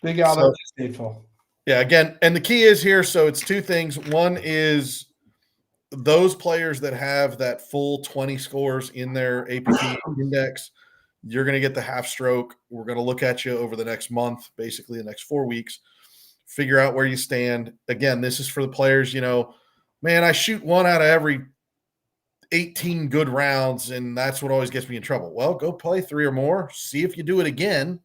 Big Alabama stateful. Yeah, again, and the key is here, so it's two things. One is those players that have that full 20 scores in their APT index, you're going to get the half stroke. We're going to look at you over the next month, basically the next 4 weeks, figure out where you stand. Again, this is for the players, man, I shoot 1 out of every 18 good rounds, and that's what always gets me in trouble. Well, go play 3 or more, see if you do it again.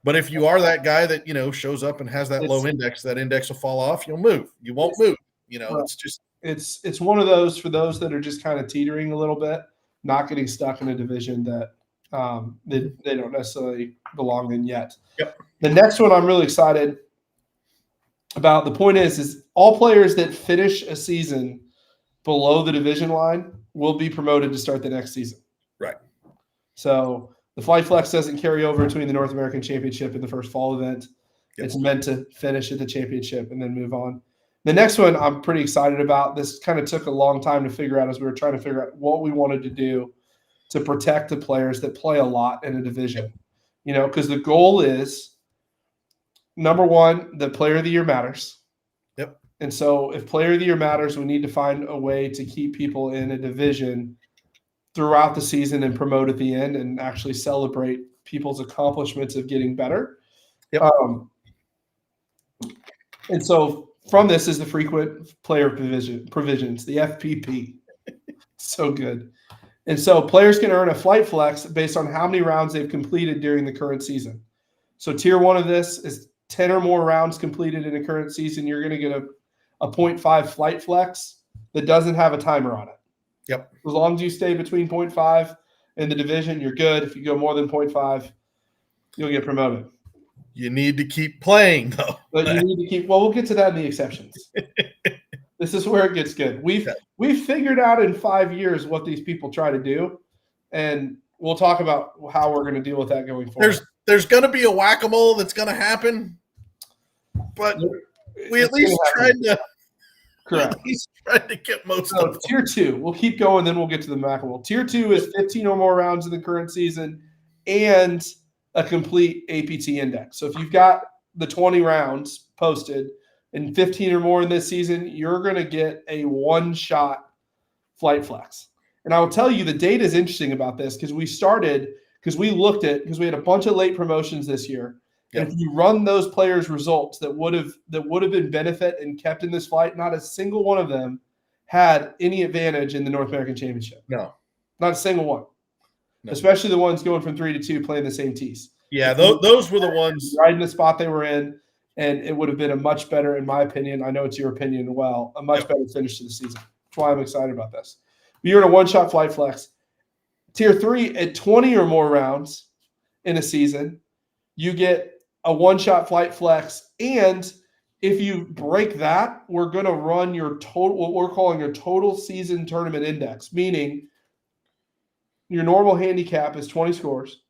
But if you are that guy that, shows up and has that low index, that index will fall off. You'll move. You won't move. It's just – it's one of those for those that are just kind of teetering a little bit, not getting stuck in a division that they don't necessarily belong in yet. Yep. The next one I'm really excited about. The point is all players that finish a season below the division line will be promoted to start the next season. Right. So the Flight Flex doesn't carry over between the North American Championship and the first fall event. Yep. It's meant to finish at the championship and then move on. The next one I'm pretty excited about. This kind of took a long time to figure out as we were trying to figure out what we wanted to do to protect the players that play a lot in a division. Because the goal is, number one, the player of the year matters. Yep. And so if player of the year matters, we need to find a way to keep people in a division throughout the season and promote at the end and actually celebrate people's accomplishments of getting better. Yep. And so from this is the frequent player provisions, the FPP. So good. And so players can earn a Flight Flex based on how many rounds they've completed during the current season. So tier 1 of this is 10 or more rounds completed in a current season. You're going to get a 0.5 Flight Flex that doesn't have a timer on it. Yep. As long as you stay between 0.5 in the division, you're good. If you go more than 0.5, you'll get promoted. You need to keep playing, though. But you need to keep – well, we'll get to that in the exceptions. This is where it gets good. We've figured out in 5 years what these people try to do, and we'll talk about how we're going to deal with that going forward. There's going to be a whack-a-mole that's going to happen, but we at least tried to – Correct. At least tried to get most of them. Tier 2. We'll keep going, then we'll get to the whack-a-mole. Tier 2 is 15 or more rounds in the current season and a complete APT index. So if you've got the 20 rounds posted and 15 or more in this season, you're going to get a one-shot Flight Flex. And I will tell you, the data is interesting about this because we had a bunch of late promotions this year. Yep. And if you run those players' results that would have been benefit and kept in this fight, not a single one of them had any advantage in the North American Championship. No. Not a single one. No. Especially the ones going from 3 to 2 playing the same tees. Yeah, those were the ones right in the spot they were in, and it would have been a much better, in my opinion, I know it's your opinion as well, a much better finish to the season. That's why I'm excited about this. You're in a one-shot Flight Flex. Tier 3, at 20 or more rounds in a season, you get a one-shot Flight Flex, and if you break that, we're going to run your total, what we're calling your total season tournament index, meaning your normal handicap is 20 scores.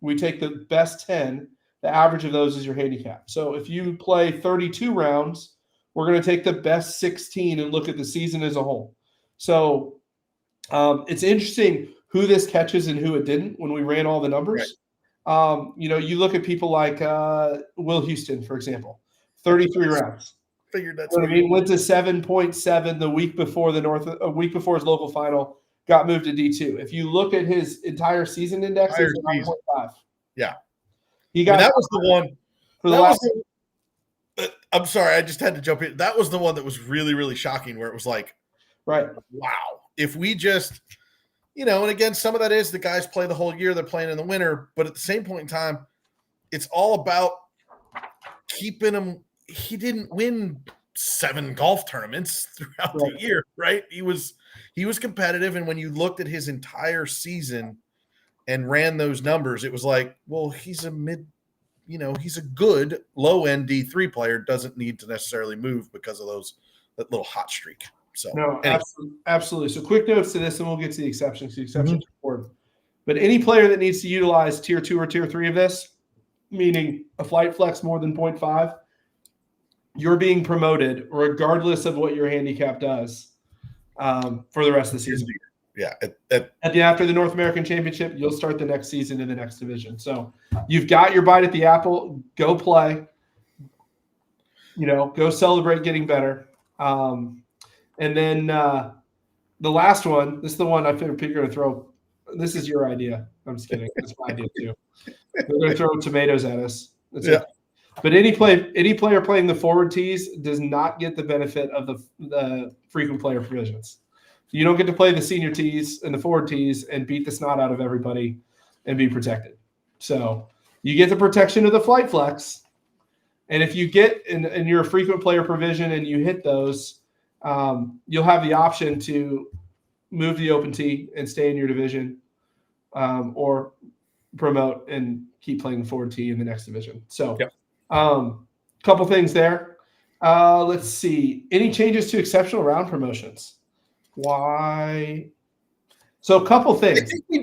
We take the best 10. The average of those is your handicap. So if you play 32 rounds, we're going to take the best 16 and look at the season as a whole. So it's interesting who this catches and who it didn't when we ran all the numbers. Right. You look at people like Will Houston, for example, 33 rounds. Figured that's what I mean. Went to 7.7 the week before a week before his local final, got moved to D2. If you look at his entire season index, it's 9.5. Yeah. That was the one for the last. I'm sorry, I just had to jump in. That was the one that was really, really shocking, where it was like, right, wow. If we just, and again, some of that is the guys play the whole year, they're playing in the winter, but at the same point in time, it's all about keeping him. He didn't win 7 golf tournaments throughout the year, right? He was competitive, and when you looked at his entire season and ran those numbers, it was like, well, he's a good low-end D3 player, doesn't need to necessarily move because of that little hot streak. So no, anyway. absolutely. So quick notes to this, and we'll get to the exceptions. The exceptions are important. But any player that needs to utilize tier 2 or tier 3 of this, meaning a flight flex more than 0.5, you're being promoted regardless of what your handicap does for the rest of the season. Yeah. After the North American Championship, you'll start the next season in the next division. So you've got your bite at the apple. Go play. Go celebrate getting better. And then the last one, this is the one I figured you're going to throw. This is your idea. I'm just kidding. It's my idea too. They're going to throw tomatoes at us. That's it. But any player playing the forward tees does not get the benefit of the frequent player provisions. You don't get to play the senior tees and the forward tees and beat the snot out of everybody and be protected. So you get the protection of the flight flex. And if you get in your frequent player provision and you hit those, you'll have the option to move the open tee and stay in your division, or promote and keep playing the forward tee in the next division. So couple things there. Let's see. Any changes to exceptional round promotions? Why? So a couple things. I think we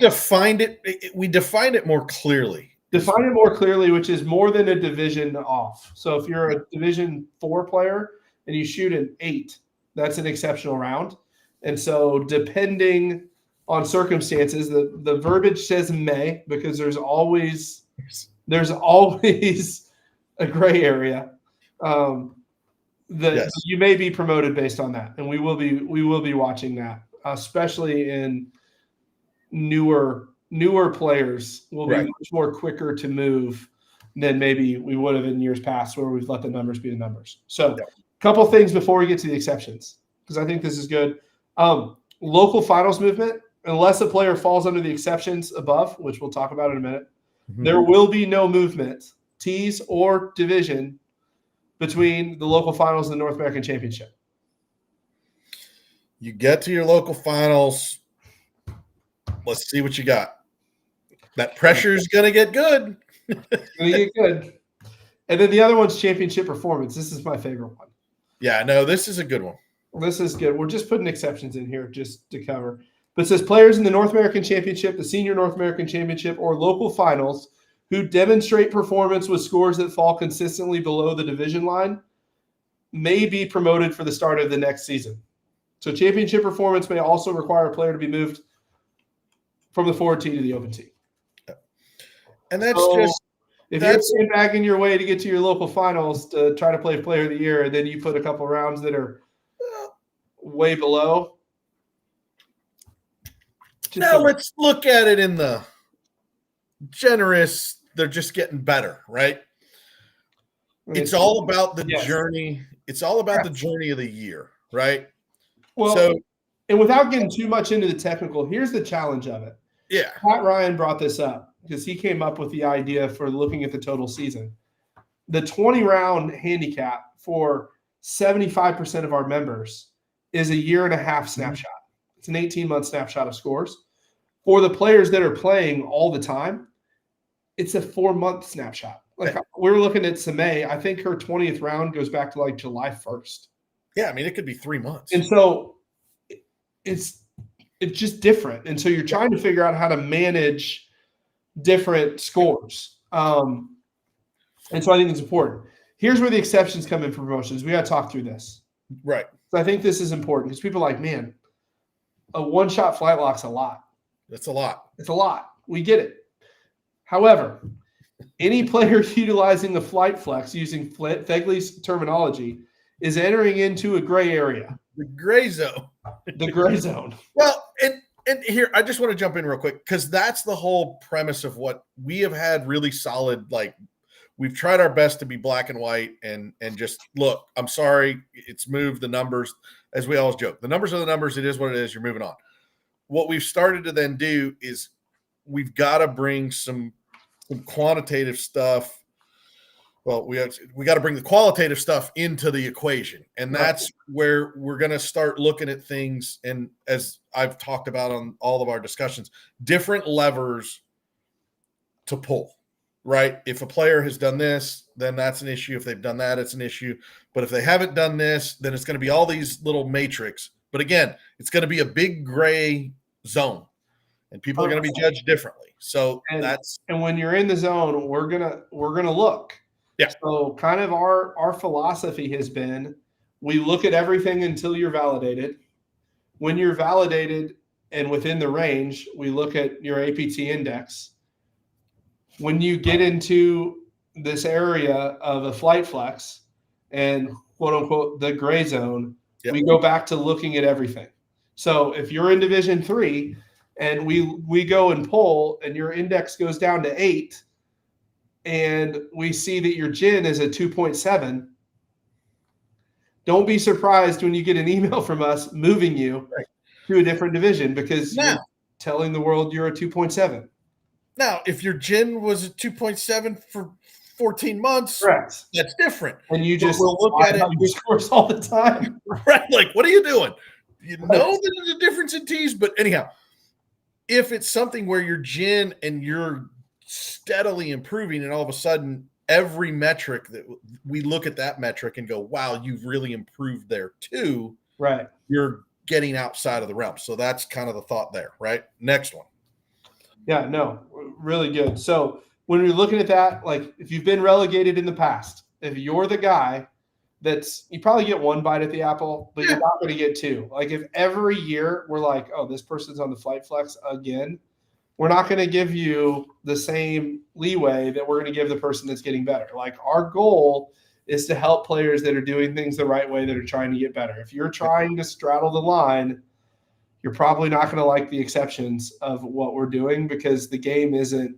defined it more clearly. Define it more clearly, which is more than a division off. So if you're a Division 4 player and you shoot an 8, that's an exceptional round. And so depending on circumstances, the verbiage says may, because there's always a gray area. You may be promoted based on that, and we will be watching that, especially in newer players will be much more quicker to move than maybe we would have in years past, where we've let the numbers be the numbers. So a couple things before we get to the exceptions, because I think this is good. Local finals movement, unless a player falls under the exceptions above, which we'll talk about in a minute, there will be no movement, tees or division, between the local finals and the North American Championship. You get to your local finals. Let's see what you got. That pressure is going to get good. And then the other one's championship performance. This is my favorite one. Yeah, no, this is a good one. This is good. We're just putting exceptions in here just to cover. But it says players in the North American Championship, the Senior North American Championship, or local finals who demonstrate performance with scores that fall consistently below the division line may be promoted for the start of the next season. So championship performance may also require a player to be moved from the forward tee to the open tee. And that's if you're sandbagging your way to get to your local finals to try to play player of the year, and then you put a couple rounds that are way below. Now let's look at it in the generous. They're just getting better, right? It's all about the journey. It's all about the journey of the year, right? Well, and without getting too much into the technical, here's the challenge of it. Yeah. Pat Ryan brought this up because he came up with the idea for looking at the total season. The 20-round handicap for 75% of our members is a year-and-a-half snapshot. It's an 18-month snapshot of scores. For the players that are playing all the time, it's a 4-month snapshot. Like we were looking at Samay, I think her 20th round goes back to like July 1st. Yeah, I mean, it could be 3 months. And so it's just different. And so you're trying to figure out how to manage different scores. And so I think it's important. Here's where the exceptions come in for promotions. We got to talk through this. Right. So I think this is important because people are like, man, a one-shot flight lock's a lot. That's a lot. It's a lot. We get it. However, any player utilizing the flight flex using Fegley's terminology is entering into a gray area. The gray zone. The gray zone. Well, and here, I just want to jump in real quick because that's the whole premise of what we have had really solid, like we've tried our best to be black and white and just look, I'm sorry, it's moved the numbers, as we always joke. The numbers are the numbers. It is what it is. You're moving on. What we've started to then do is we've got to bring some quantitative stuff Well, we got to bring the qualitative stuff into the equation, and that's where we're going to start looking at things. And as I've talked about on all of our discussions, different levers to pull, right? If a player has done this, then that's an issue. If they've done that, it's an issue. But if they haven't done this, then it's going to be all these little matrix. But again, it's going to be a big gray zone, and people are going to be judged differently. So and when you're in the zone, we're gonna look. Yeah. So kind of our philosophy has been, we look at everything until you're validated. When you're validated and within the range, we look at your APT index. When you get into this area of a flight flex and quote unquote the gray zone, we go back to looking at everything. So if you're in Division 3 and we go and pull and your index goes down to 8, and we see that your GIN is a 2.7, don't be surprised when you get an email from us moving you to a different division, because you're telling the world you're a 2.7. Now, if your GIN was a 2.7 for 14 months, correct, that's different. And you just will look at it your scores all the time. Right? Like, what are you doing? You know that there's a difference in T's, but anyhow, if it's something where your GIN and you're steadily improving, and all of a sudden every metric that we look at that metric and go, wow, you've really improved there too. Right. You're getting outside of the realm. So that's kind of the thought there, right? Next one. Yeah, no, really good. So when you're looking at that, like if you've been relegated in the past, if you're the guy you probably get one bite at the apple, but you're not going to get two. Like if every year we're like, oh, this person's on the flight flex again, we're not going to give you the same leeway that we're going to give the person that's getting better. Like our goal is to help players that are doing things the right way, that are trying to get better. If you're trying to straddle the line, you're probably not going to like the exceptions of what we're doing, because the game isn't,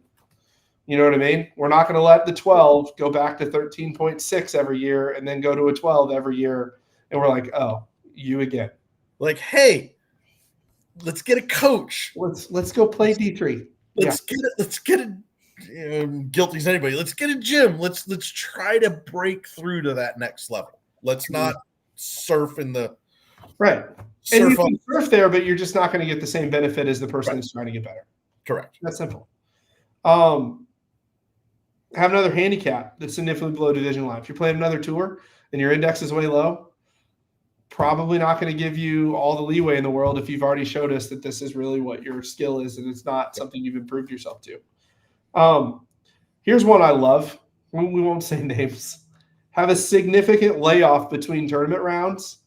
you know what I mean? We're not going to let the 12 go back to 13.6 every year and then go to a 12 every year. And we're like, oh, you again. Like, hey, let's get a coach. Let's go play D3. Let's get it. Guilty as anybody. Let's get a gym. Let's try to break through to that next level. Let's not surf in the right. And you can surf there, but you're just not going to get the same benefit as the person that's trying to get better. Correct. That's simple. Have another handicap that's significantly below division line. If you're playing another tour and your index is way low, probably not going to give you all the leeway in the world if you've already showed us that this is really what your skill is and it's not something you've improved yourself to. Here's one I love. We won't say names. Have a significant layoff between tournament rounds.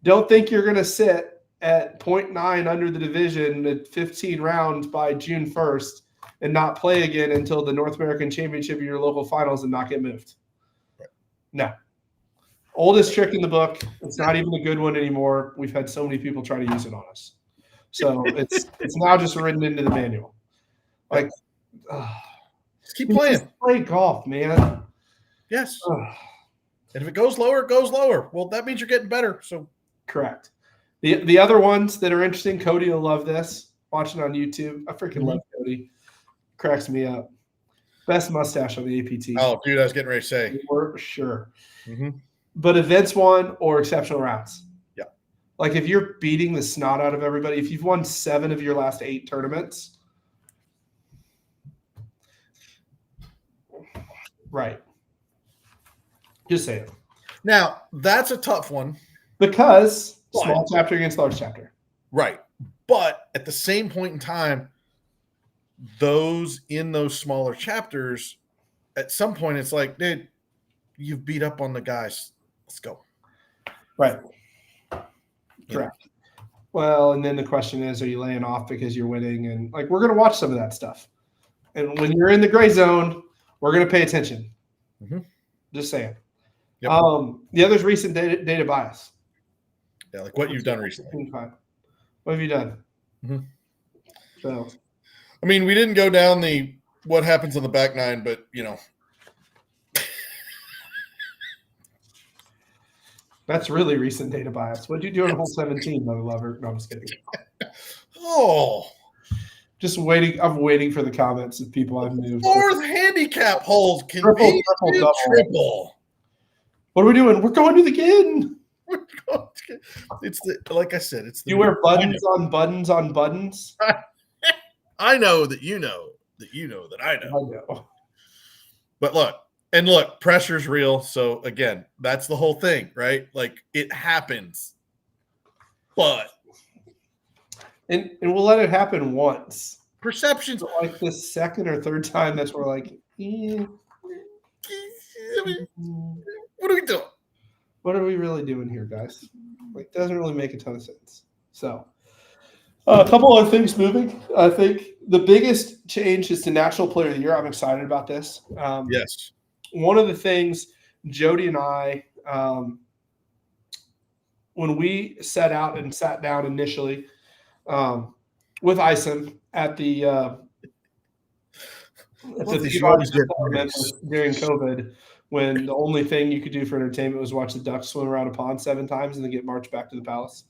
Don't think you're going to sit at 0.9 under the division at 15 rounds by June 1st and not play again until the North American Championship of your local finals and not get moved. No. Oldest trick in the book. It's not even a good one anymore. We've had so many people try to use it on us. So it's now just written into the manual. Like, just keep playing. Just play golf, man. Yes. And if it goes lower, it goes lower. Well, that means you're getting better. So correct. The other ones that are interesting, Cody will love this. Watching on YouTube. I freaking love Cody. Cracks me up. Best mustache on the APT. Oh, dude, I was getting ready to say. For sure. But events won or exceptional rounds. Yeah. Like if you're beating the snot out of everybody, if you've won 7 of your last 8 tournaments. Right. Just saying. Now, that's a tough one. Because small chapter against large chapter. Right. But at the same point in time, those in those smaller chapters, at some point it's like, dude, you've beat up on the guys. Let's go. Right. Correct. Well, and then the question is, are you laying off because you're winning? And like, we're going to watch some of that stuff. And when you're in the gray zone, we're going to pay attention. Just saying. Yep. The other is recent data bias. Yeah, like what you've done recently. What have you done? So, I mean, we didn't go down the what happens on the back nine, but you know, that's really recent data bias. What did you do on hole 17, mother lover? No, I'm just kidding. Just waiting. I'm waiting for the comments of people I've moved. Fourth handicap holes can Triple, be triple, double. triple. What are we doing? We're going to the Gin. It's like I said, it's the You wear buttons on buttons on buttons. I know that you know that you know that I know. I know. But look, pressure's real. So again, that's the whole thing, right? Like it happens. But and we'll let it happen once. Perceptions, so like the second or third time, that's where like, what are we doing? What are we really doing here, guys? Like, doesn't really make a ton of sense. So, a couple other things moving. I think the biggest change is to National Player of the Year. I'm excited about this. Yes. One of the things Jody and I, when we set out and sat down initially with Isom at the during COVID, when the only thing you could do for entertainment was watch the ducks swim around a pond 7 times and then get marched back to the palace.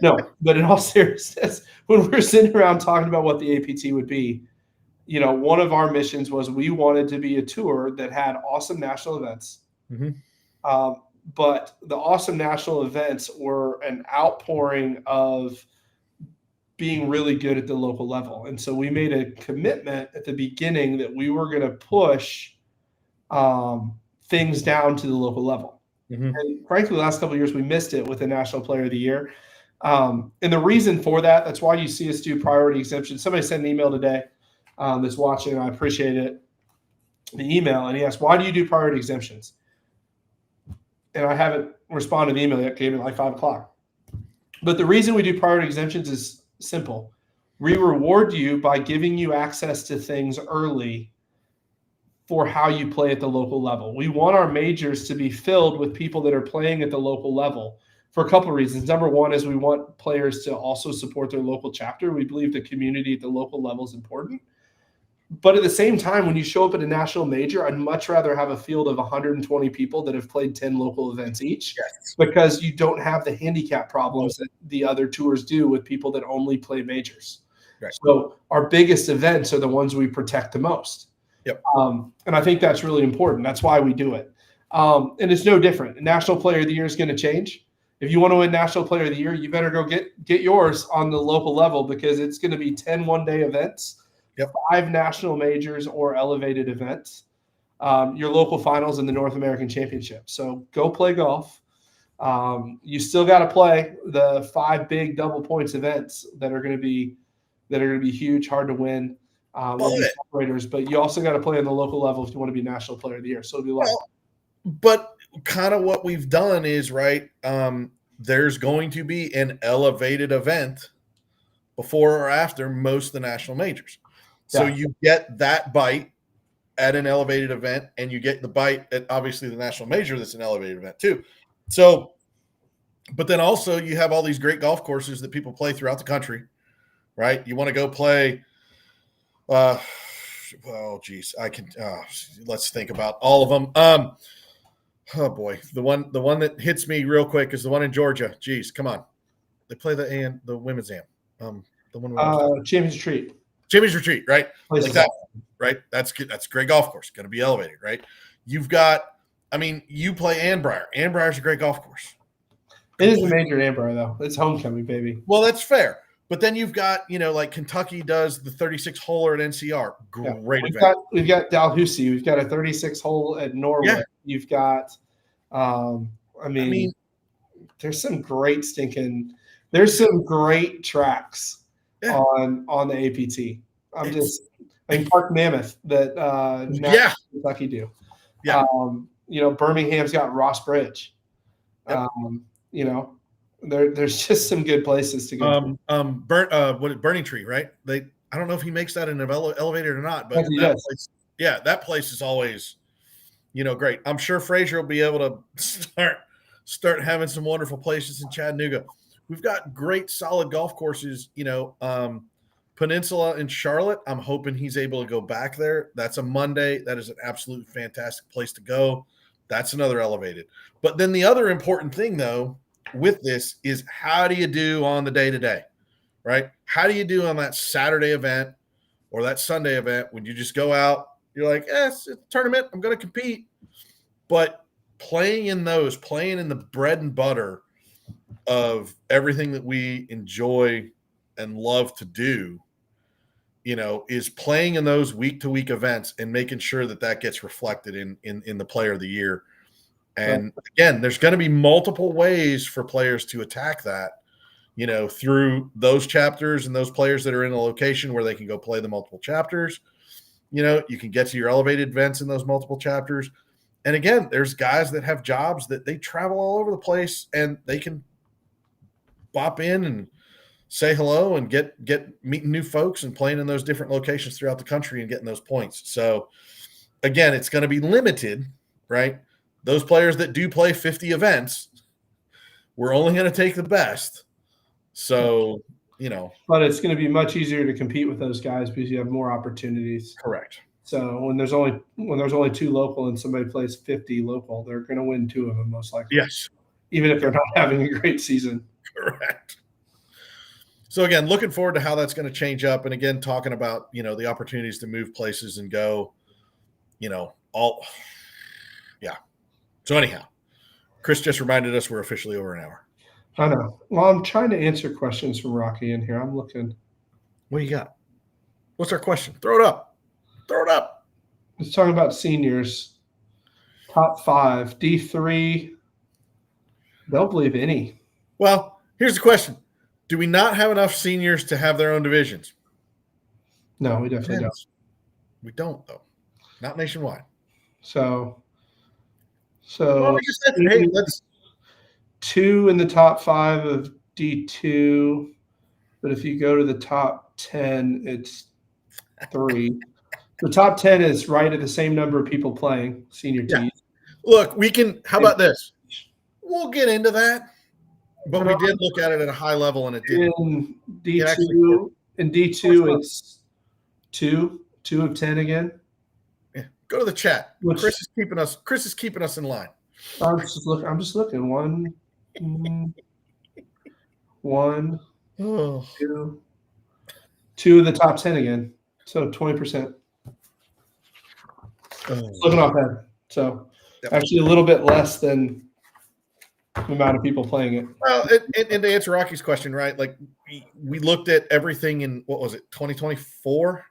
No, but in all seriousness, when we're sitting around talking about what the APT would be, one of our missions was we wanted to be a tour that had awesome national events. But the awesome national events were an outpouring of being really good at the local level. And so we made a commitment at the beginning that we were going to push things down to the local level. And frankly, the last couple of years, we missed it with the National Player of the Year. And the reason for that's why you see us do priority exemptions. Somebody sent an email today that's watching. I appreciate it. The email, and he asked, why do you do priority exemptions? And I haven't responded to the email yet. Came at like 5 o'clock. But the reason we do priority exemptions is simple. We reward you by giving you access to things early for how you play at the local level. We want our majors to be filled with people that are playing at the local level for a couple of reasons. Number one is we want players to also support their local chapter. We believe the community at the local level is important. But at the same time, when you show up at a national major, I'd much rather have a field of 120 people that have played 10 local events each, because you don't have the handicap problems that the other tours do with people that only play majors. So our biggest events are the ones we protect the most. And I think that's really important. That's why we do it. And it's no different. National Player of the Year is going to change. If you want to win National Player of the Year, you better go get yours on the local level, because it's going to be 10 one-day events, 5 national majors or elevated events, your local finals, and the North American Championship. So go play golf. You still got to play the 5 big double points events that are going to be huge, hard to win. But you also got to play on the local level if you want to be National Player of the Year. So it'll be like, but kind of what we've done is there's going to be an elevated event before or after most of the national majors. So you get that bite at an elevated event, and you get the bite at obviously the national major that's an elevated event too. So, but then also you have all these great golf courses that people play throughout the country, right? You want to go play let's think about all of them. Oh boy, the one that hits me real quick is the one in Georgia. Geez, come on. They play the women's am. The one Champions Retreat. Champions Retreat, right? Like that, right? That's good. That's a great golf course. Going to be elevated, right? You've got, you play Annbriar. Annbriar's a great golf course. It is a major at Annbriar, though. It's homecoming, baby. Well, that's fair. But then you've got, like Kentucky does the 36-holer at NCR. Great event. We've got Dalhousie. We've got a 36-hole at Norway. Yeah. You've got, there's some great tracks on the APT. Park Mammoth that Kentucky do. Yeah. Birmingham's got Ross Bridge. Yep. There's just some good places to go. Burning Tree, right? I don't know if he makes that in an elevator or not, but that place is always, great. I'm sure Frazier will be able to start having some wonderful places in Chattanooga. We've got great, solid golf courses. Peninsula in Charlotte. I'm hoping he's able to go back there. That's a Monday. That is an absolute fantastic place to go. That's another elevated. But then the other important thing, though, with this is how do you do on the day-to-day, right? How do you do on that Saturday event or that Sunday event when you just go out, you're like, it's a tournament, I'm going to compete. But playing in the bread and butter of everything that we enjoy and love to do, is playing in those week-to-week events and making sure that gets reflected in the player of the year. And again, there's going to be multiple ways for players to attack that, through those chapters and those players that are in a location where they can go play the multiple chapters. You can get to your elevated events in those multiple chapters. And again, there's guys that have jobs that they travel all over the place and they can bop in and say hello and get meeting new folks and playing in those different locations throughout the country and getting those points. So again, it's going to be limited, right? Those players that do play 50 events, we're only going to take the best. So, but it's going to be much easier to compete with those guys because you have more opportunities. Correct. So when there's only 2 local and somebody plays 50 local, they're going to win 2 of them most likely. Yes. Even if they're not having a great season. Correct. So again, looking forward to how that's going to change up. And again, talking about, the opportunities to move places and go, yeah. So anyhow, Chris just reminded us we're officially over an hour. I know. Well, I'm trying to answer questions from Rocky in here. I'm looking. What do you got? What's our question? Throw it up. It's talking about seniors. Top 5. D3. Don't believe any. Well, here's the question. Do we not have enough seniors to have their own divisions? No, we definitely don't. We don't, though. Not nationwide. So well, hey, let's 2 in the top 5 of D2, but if you go to the top 10, it's 3. The top 10 is right at the same number of people playing senior teams. Look, we can. How about this? We'll get into that, but we did look at it at a high level, and it did. In D2, it's 2 of 10 again. Yeah. Go to the chat. Chris is keeping us in line. I'm just looking. 1, 2 of the top 10 again. So 20%. Looking off that. So actually a little bit less than the amount of people playing it. Well, and to answer Rocky's question, right? Like we looked at everything in, what was it, 2024?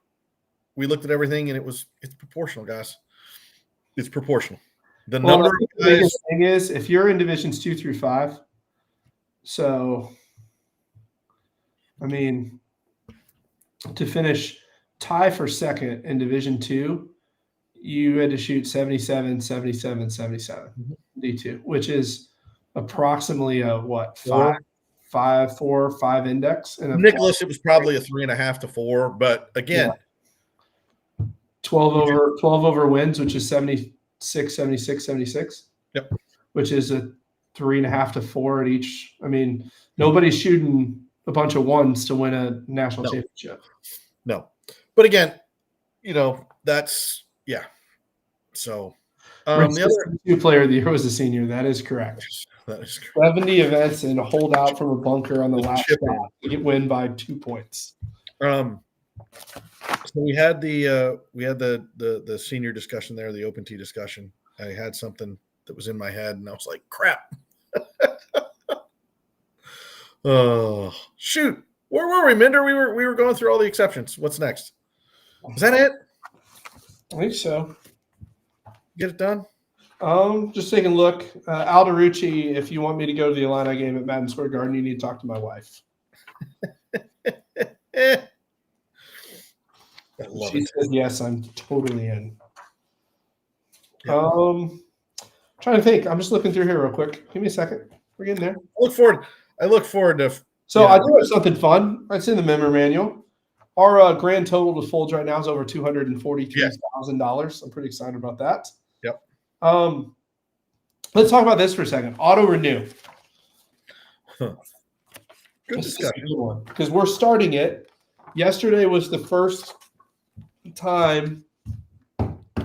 We looked at everything and it's proportional, guys. It's proportional. The biggest thing is if you're in divisions 2 through 5. So, I mean, to finish tie for second in Division 2, you had to shoot 77, 77, 77 D2, which is approximately a 5 index. And Nicholas, it was probably a 3.5 to 4, but again, 12 over wins, which is 76, 76, 76. Yep. Which is a 3.5 to 4 at each. I mean, nobody's shooting a bunch of ones to win a national championship. No. But again, that's So the other player of the year was a senior. That is correct. That is correct. 70 events and hold out from a bunker on the last shot to get win by 2 points. So we had the senior discussion there, the open tee discussion. I had something that was in my head, and I was like, "Crap!" Oh shoot! Where were we, Minder? We were going through all the exceptions. What's next? Is that it? I think so. Get it done. Just taking a look. Alderucci, if you want me to go to the Illini game at Madden Square Garden, you need to talk to my wife. She says yes, I'm totally in. Yeah. Trying to think. I'm just looking through here real quick. Give me a second. We're getting there. I look forward to. So I do have something fun. It's in the member manual. Our grand total to Folds right now is over $243,000. I'm pretty excited about that. Yep. Let's talk about this for a second. Auto renew. Good discussion. Because we're starting it. Yesterday was the first time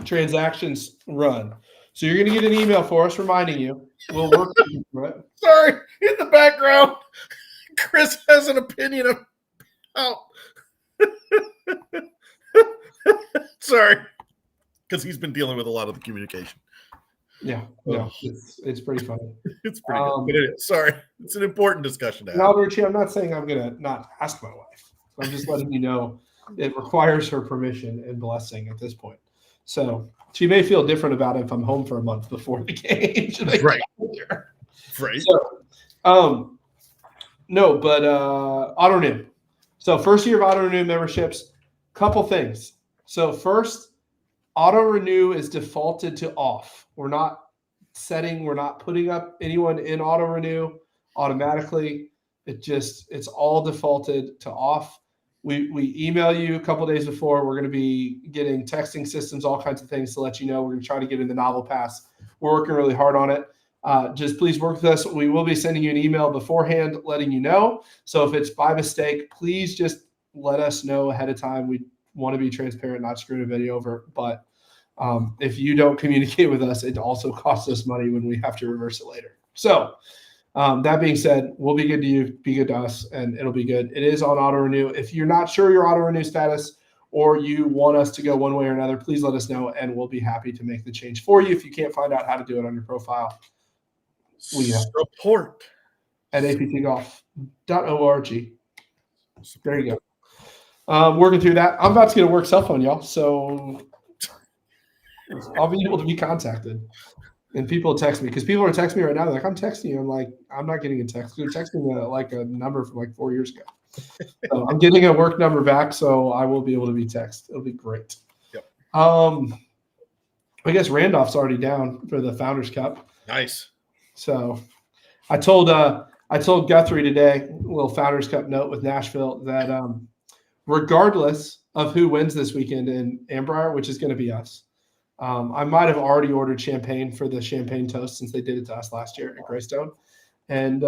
transactions run. So you're going to get an email for us reminding you. We'll work through it. Sorry, in the background, Chris has an opinion of how Sorry, because he's been dealing with a lot of the communication. Yeah, no, it's pretty funny. It's pretty good. But it is. Sorry, it's an important discussion to have. Now, Richie, I'm not saying I'm gonna not ask my wife. I'm just letting you know it requires her permission and blessing at this point. So she may feel different about it if I'm home for a month before the game. Right. Right. So, no, but auto renew. So first year of auto renew memberships, couple things. So first, auto renew is defaulted to off. We're not putting up anyone in auto renew automatically. It's all defaulted to off. We email you a couple days before. We're going to be getting texting systems, all kinds of things to let you know. We're going to try to get in the novel pass. We're working really hard on it. Just please work with us. We will be sending you an email beforehand letting you know. So if it's by mistake, please just let us know ahead of time. We want to be transparent, not screw anybody over. But if you don't communicate with us, it also costs us money when we have to reverse it later. So that being said, we'll be good to you, be good to us, and it'll be good. It is on auto renew. If you're not sure your auto renew status or you want us to go one way or another, please let us know, and we'll be happy to make the change for you. If you can't find out how to do it on your profile, support at aptgolf.org. There you go. Working through that. I'm about to get a work cell phone, y'all. So I'll be able to be contacted. And people text me because people are texting me right now. They're like, I'm texting you. I'm like, I'm not getting a text. They're texting me like a number from like 4 years ago. So I'm getting a work number back, so I will be able to be texted. It'll be great. Yep. I guess Randolph's already down for the Founders Cup. Nice. So I told Guthrie today, a little Founders Cup note with Nashville, that regardless of who wins this weekend in Ambrier, which is going to be us, I might have already ordered champagne for the champagne toast since they did it to us last year at Greystone. And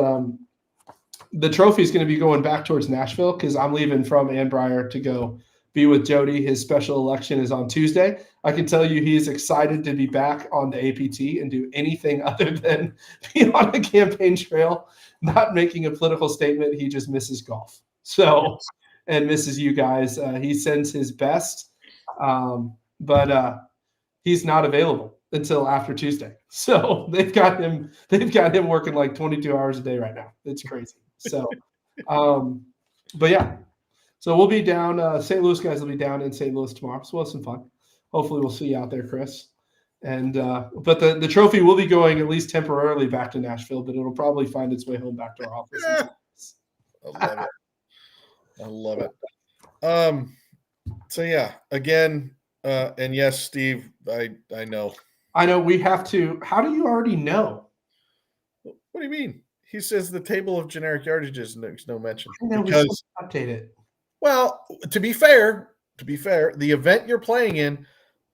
the trophy is going to be going back towards Nashville because I'm leaving from Ambrier to go be with Jody. His special election is on Tuesday. I can tell you he's excited to be back on the APT and do anything other than be on a campaign trail, not making a political statement. He just misses golf. So, and misses you guys. He sends his best, but he's not available until after Tuesday. So they've got him working like 22 hours a day right now. It's crazy. So, but yeah, so we'll be down. St. Louis guys will be down in St. Louis tomorrow. So we'll have some fun. Hopefully we'll see you out there, Chris. And but the trophy will be going at least temporarily back to Nashville, but it'll probably find its way home back to our office. I love it. So yeah, again, and yes, Steve, I know. I know we have to. How do you already know? What do you mean? He says the table of generic yardages makes no mention. I know because we update it. Well, to be fair, the event you're playing in,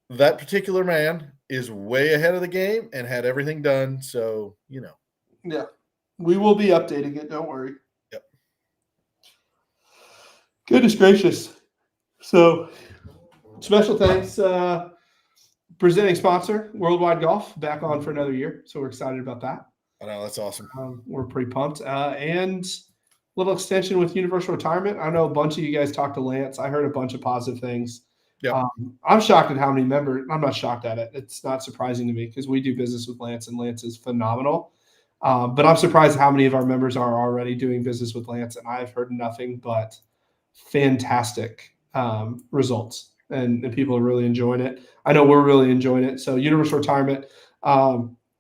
that particular man is way ahead of the game and had everything done. So, you know. Yeah. We will be updating it. Don't worry. Yep. Goodness gracious. So, special thanks. Presenting sponsor, Worldwide Golf, back on for another year. So, we're excited about that. I know, that's awesome. We're pretty pumped. And a little extension with Universal Retirement. I know a bunch of you guys talked to Lance. I heard a bunch of positive things. Yep. I'm shocked at how many members. I'm not shocked at it. It's not surprising to me because we do business with Lance, and Lance is phenomenal. But I'm surprised how many of our members are already doing business with Lance, and I've heard nothing but fantastic results, and people are really enjoying it. I know we're really enjoying it. So Universal Retirement,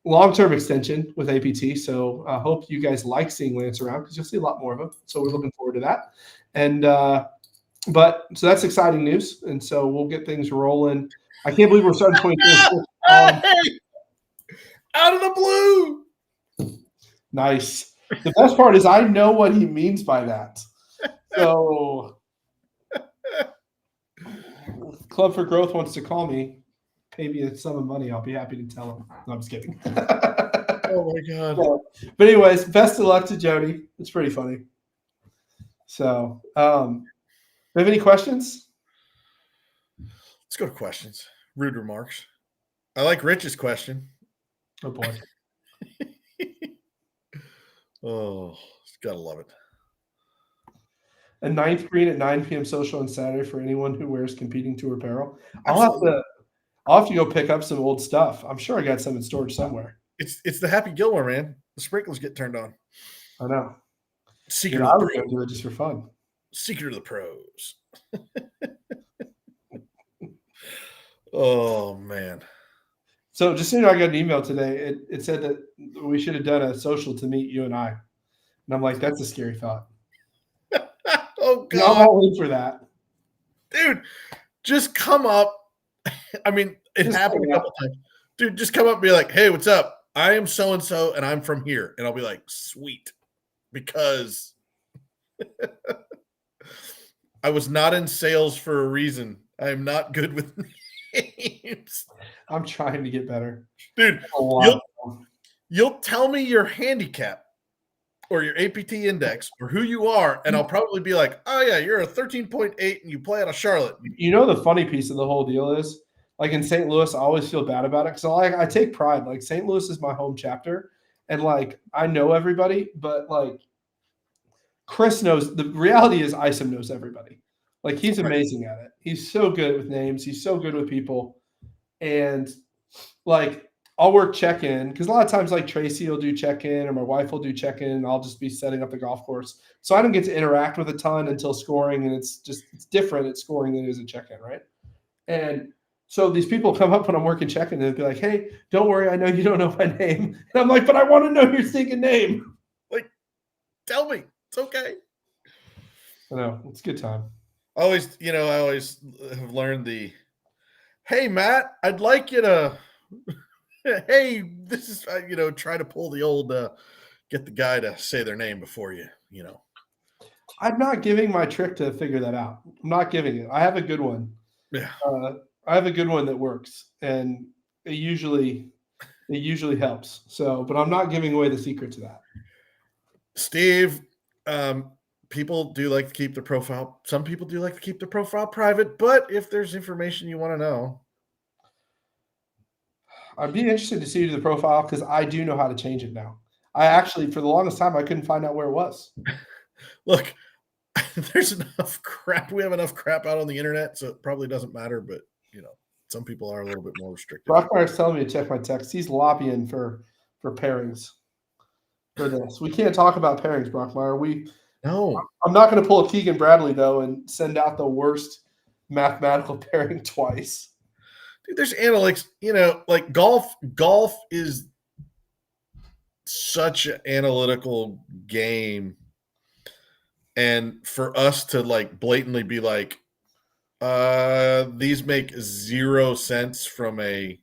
long-term extension with APT. So I hope you guys like seeing Lance around because you'll see a lot more of him. So we're looking forward to that. And but so that's exciting news. And so we'll get things rolling. I can't believe we're starting 2026. Out of the blue. Nice. The best part is I know what he means by that. So Club for Growth wants to call me, pay me a sum of money. I'll be happy to tell him. No, I'm just kidding. Oh my God. So, but anyways, best of luck to Jody. It's pretty funny. So, we have any questions? Let's go to questions. Rude remarks. I like Rich's question. Oh boy. Oh, gotta love it. A ninth green at 9 p.m. social on Saturday for anyone who wears competing tour apparel. Absolutely. I'll have to go pick up some old stuff. I'm sure I got some in storage somewhere. It's the Happy Gilmore, man. The sprinklers get turned on. I know. Secret Dude, of I the was pros. going to do it just for fun. Secret of the pros. Oh man. So just so you know, I got an email today. It said that we should have done a social to meet you and I. And I'm like, that's a scary thought. Oh You know, I'm God, all in for that. dude, just come up. I mean, it Just happened hang a out. couple times. Dude, just come up and be like, "Hey, what's up? I am so and so, and I'm from here." And I'll be like, "Sweet," because I was not in sales for a reason. I am not good with names, I'm trying to get better. dude. A lot. You'll tell me your handicap or your APT index or who you are, and I'll probably be like, "Oh yeah, you're a 13.8 and you play out of Charlotte." You know, the funny piece of the whole deal is, like in St. Louis, I always feel bad about it because I take pride. Like St. Louis is my home chapter, and like I know everybody, but like Chris knows. The reality is, Isom knows everybody. Like he's Right. amazing at it. He's so good with names. He's so good with people, and like I'll work check in because a lot of times like Tracy will do check in or my wife will do check in. And I'll just be setting up the golf course, so I don't get to interact with a ton until scoring, and it's different at scoring than it is at check in, right? And so these people come up when I'm working check in and they'll be like, "Hey, don't worry, I know you don't know my name," and I'm like, "But I want to know your stinking name." Like, tell me, it's okay. I know it's a good time. I always have learned the, "Hey Matt, I'd like you to." Hey, this is try to pull the old get the guy to say their name before you know. I'm not giving my trick to figure that out. I'm not giving it. I have a good one. Yeah. I have a good one that works, and it usually helps. So, but I'm not giving away the secret to that. Steve, people do like to keep their profile. Some people do like to keep their profile private, but if there's information you want to know, I'd be interested to see the profile because I do know how to change it now. I actually, for the longest time, I couldn't find out where it was. look, there's enough crap. We have enough crap out on the internet, so it probably doesn't matter. But some people are a little bit more restricted. Brockmire's telling me to check my text. He's lobbying for pairings for this. We can't talk about pairings, Brockmire. No, I'm not going to pull a Keegan Bradley though and send out the worst mathematical pairing twice. dude, there's analytics. Like golf. Golf is such an analytical game, and for us to like blatantly be like, these make 0 sense from a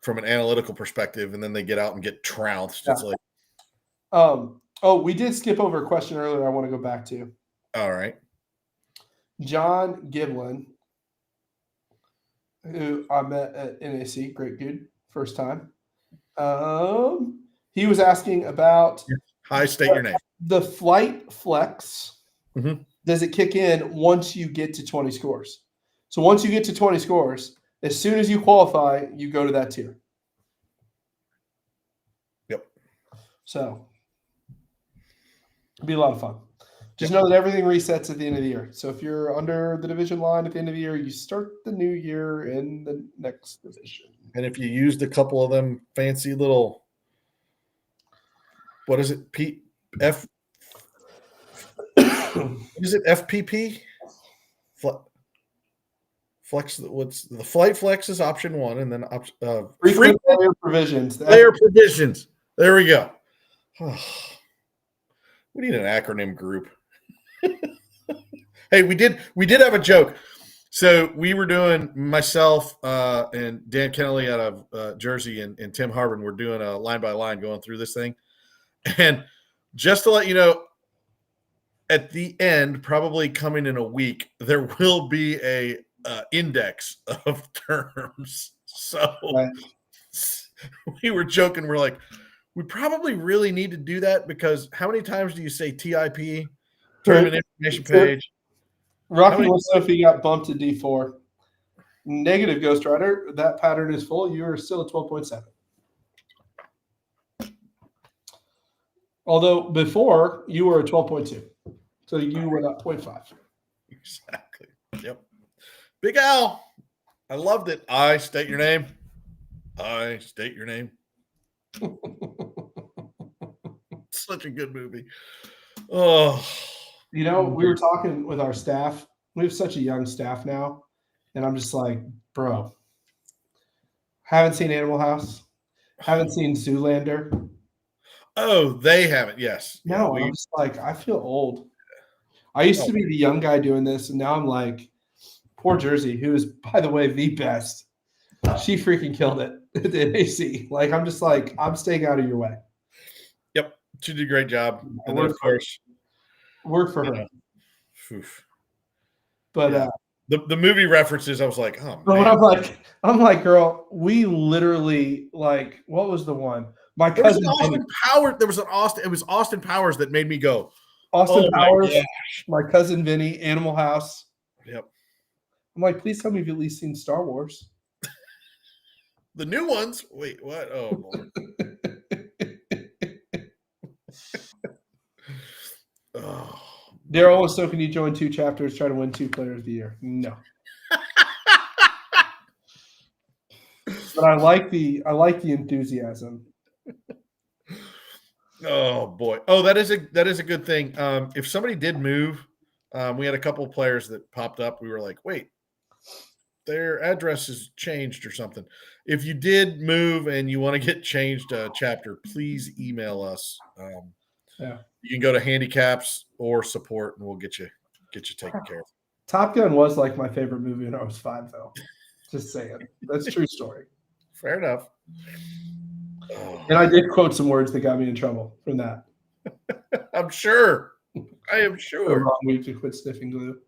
from an analytical perspective, and then they get out and get trounced. Yeah. It's like, We did skip over a question earlier I want to go back to. all right. John Giblin, who I met at NAC, great dude, first time. He was asking about Hi, state your name. the flight flex. Mm-hmm. Does it kick in once you get to 20 scores? So once you get to 20 scores, as soon as you qualify, you go to that tier. Yep. So it'll be a lot of fun. Just know that everything resets at the end of the year. So if you're under the division line at the end of the year, you start the new year in the next division. And if you used a couple of them fancy little, what is it? F. Is it FPP? Flex. What's the flight flex is option 1, and then frequent player provisions. Player provisions. There we go. We need an acronym group. Hey, we did have a joke. So we were doing, myself and Dan Kennelly out of Jersey and Tim Harbin were doing a line by line going through this thing. And just to let you know, at the end, probably coming in a week, there will be a index of terms. So Right. We were joking. We're like, we probably really need to do that because how many times do you say TIP, tournament information page? Rocky wants to know if he got bumped to D4. Negative, Ghost Rider. That pattern is full. You are still at 12.7. Although before you were at 12.2. So you went up 0.5. Exactly. Yep. Big Al. I loved it. I state your name. I state your name. Such a good movie. Oh. You know, we were talking with our staff. We have such a young staff now. And I'm just like, bro, haven't seen Animal House. Haven't seen Zoolander. Oh, they haven't. Yes. No, I'm just like, I feel old. I used to be the young guy doing this, and now I'm like, poor Jersey, who is, by the way, the best. She freaking killed it at the NAC. Like, I'm just like, I'm staying out of your way. Yep. She did a great job. And then, of course, work for her. Oof. But the movie references, I was like, oh man. I'm like, girl, we literally, like, what was the one? My cousin Austin Powers. There was an Austin. It was Austin Powers that made me go. Austin Powers. My cousin Vinny. Animal House. Yep. I'm like, please tell me you've at least seen Star Wars. The new ones. Wait, what? Oh Lord. Oh. Daryl was so can you join 2 chapters, try to win 2 players of the year? No. But I like the enthusiasm. Oh boy. Oh, that is a good thing. If somebody did move, we had a couple of players that popped up. We were like, wait, their address is changed or something. If you did move and you want to get changed chapter, please email us. Yeah. You can go to handicaps or support and we'll get you taken care of. Top Gun was like my favorite movie when I was 5, though. Just saying. That's a true story. Fair enough. And I did quote some words that got me in trouble from that. I'm sure. I am sure. The wrong week to quit sniffing glue.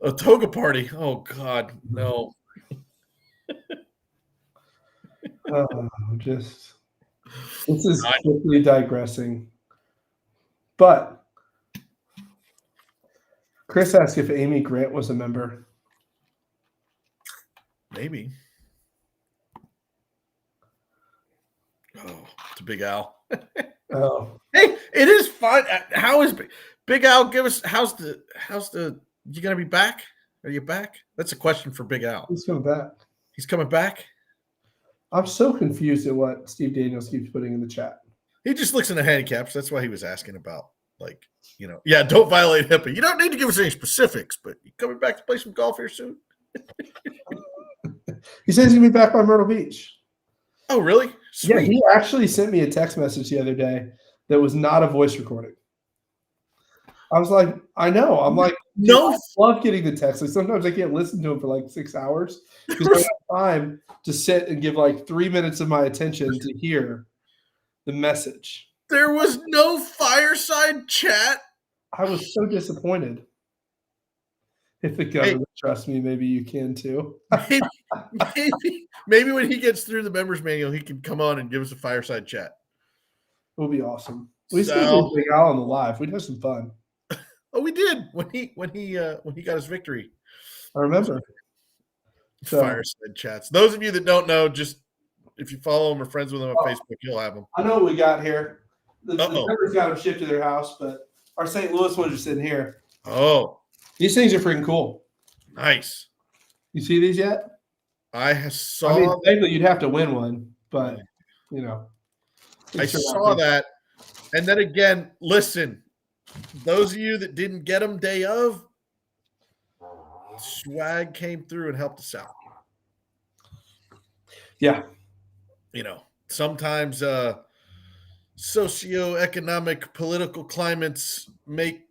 A toga party. Oh God, no. This is quickly digressing. But Chris asked if Amy Grant was a member. Maybe. Oh, it's a Big Al. Oh, hey, it is fun. How is Big Al? Give us how's the you gonna be back? Are you back? That's a question for Big Al. He's coming back. He's coming back. I'm so confused at what Steve Daniels keeps putting in the chat. He just looks in the handicaps. That's why he was asking about, like, don't violate HIPAA. You don't need to give us any specifics, but you coming back to play some golf here soon? He says he's gonna be back by Myrtle Beach. Oh, really? Sweet. Yeah, he actually sent me a text message the other day that was not a voice recording. I was like, I know. I'm like, no, I love getting the text. Like sometimes I can't listen to him for like 6 hours because I don't have time to sit and give like 3 minutes of my attention to hear the message. There was no fireside chat. I was so disappointed. If the government trusts me, maybe you can too. maybe when he gets through the members manual, he can come on and give us a fireside chat. It will be awesome. We still Big Al on the live. We'd have some fun. Oh, we did when he got his victory. I remember. Fireside chats. Those of you that don't know, just if you follow him or friends with him on Facebook, you'll have them. I know what we got here. The members got them shipped to their house, but our St. Louis ones are sitting here. Oh. These things are freaking cool. Nice. You see these yet? I saw. Technically, you'd have to win one, but I saw that. And then again, listen, those of you that didn't get them day of, swag came through and helped us out. Yeah. Sometimes socioeconomic political climates make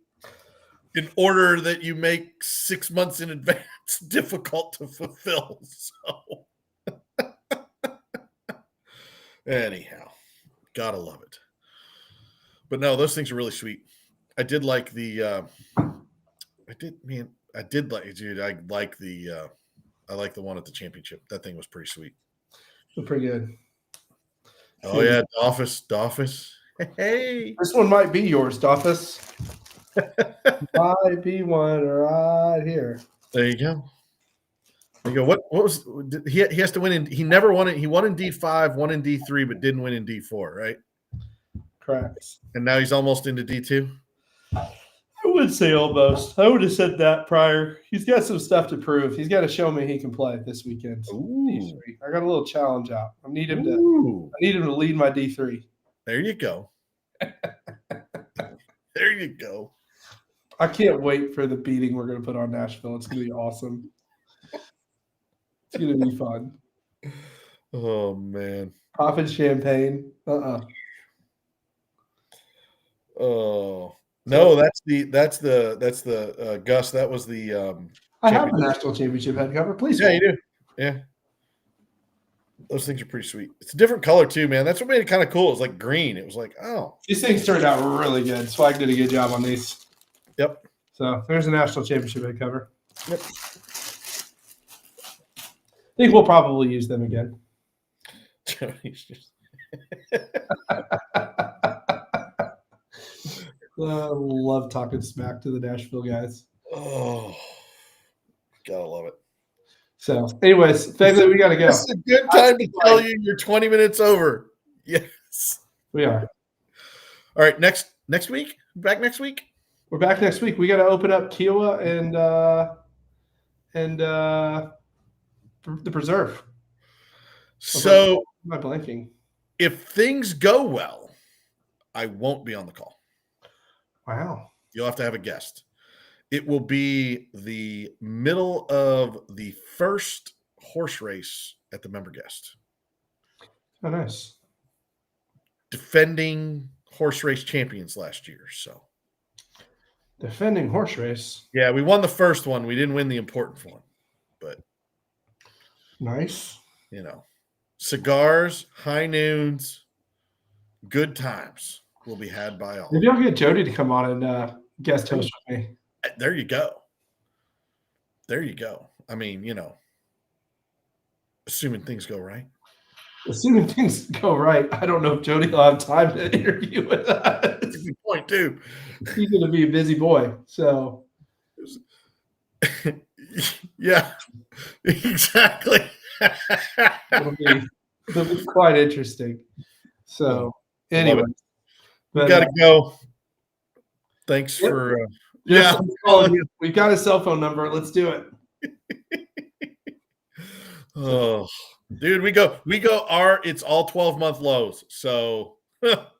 in order that you make 6 months in advance difficult to fulfill. So anyhow, gotta love it. But no, those things are really sweet. I did like the I like the one at the championship. That thing was pretty sweet. Pretty good. Oh yeah, Doffus. Hey. This one might be yours, Doffus. Might be one right here. There you go. What was he has to win in he never won it. He won in D5, won in D3, but didn't win in D4, right? cracks. And now he's almost into D2. I would say almost. I would have said that prior. He's got some stuff to prove. He's got to show me he can play this weekend. Ooh. I got a little challenge out. I need him Ooh. to lead my D3. There you go. There you go. I can't wait for the beating we're going to put on Nashville. It's going to be awesome. It's going to be fun. Oh man. Popping champagne. Oh no, that's the Gus. That was the I have a national championship head cover. Please. Yeah, you do. Yeah. Those things are pretty sweet. It's a different color too, man. That's what made it kind of cool. It was like green. It was like, oh. These things turned out really good. Swag did a good job on these. Yep. So there's a national championship head cover. Yep. I think we'll probably use them again. Love talking smack to the Nashville guys. Oh, gotta love it. So, anyways, Fegley, we got to go. It's a good time to tell you you're 20 minutes over. Yes, we are. All right, next week. Back next week. We're back next week. We got to open up Kiowa and the Preserve. So, am I blanking? If things go well, I won't be on the call. Wow. You'll have to have a guest. It will be the middle of the first horse race at the member guest. Oh, nice. Defending horse race champions last year. So, defending horse race. Yeah, we won the first one. We didn't win the important one, but nice. You know, cigars, high noons, good times will be had by all. Maybe I'll get Jody to come on and guest host with me. There you go. There you go. I mean, you know, assuming things go right. Assuming things go right, I don't know if Jody will have time to interview with us. That's a good point, too. He's going to be a busy boy. So, yeah, exactly. it'll be quite interesting. So, anyway, we got to go. Thanks for. Yeah, we've got a cell phone number. Let's do it. Oh, dude, we go. It's all 12-month lows. So,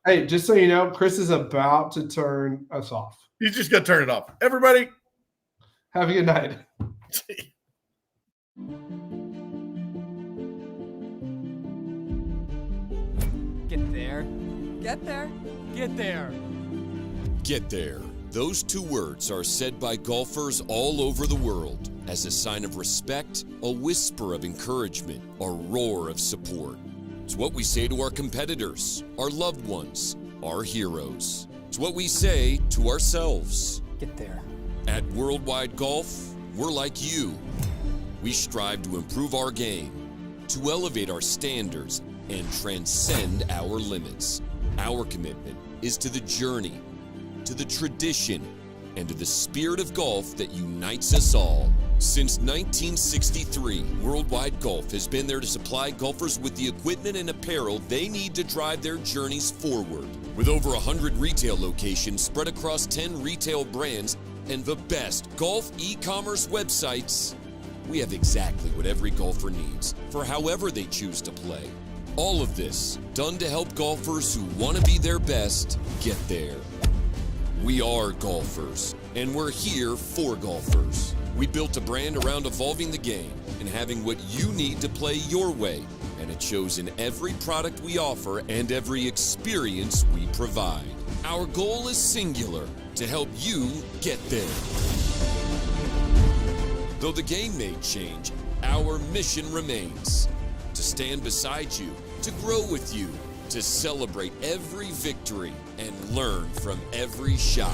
hey, just so you know, Chris is about to turn us off. He's just gonna turn it off. Everybody, have a good night. Get there. Get there. Get there. Get there. Those two words are said by golfers all over the world as a sign of respect, a whisper of encouragement, a roar of support. It's what we say to our competitors, our loved ones, our heroes. It's what we say to ourselves. Get there. At Worldwide Golf, we're like you. We strive to improve our game, to elevate our standards, and transcend our limits. Our commitment is to the journey, to the tradition, and to the spirit of golf that unites us all. Since 1963, Worldwide Golf has been there to supply golfers with the equipment and apparel they need to drive their journeys forward. With over 100 retail locations spread across 10 retail brands and the best golf e-commerce websites, we have exactly what every golfer needs for however they choose to play. All of this done to help golfers who want to be their best get there. We are golfers, and we're here for golfers. We built a brand around evolving the game and having what you need to play your way, and it shows in every product we offer and every experience we provide. Our goal is singular, to help you get there. Though the game may change, our mission remains: to stand beside you, to grow with you, to celebrate every victory and learn from every shot.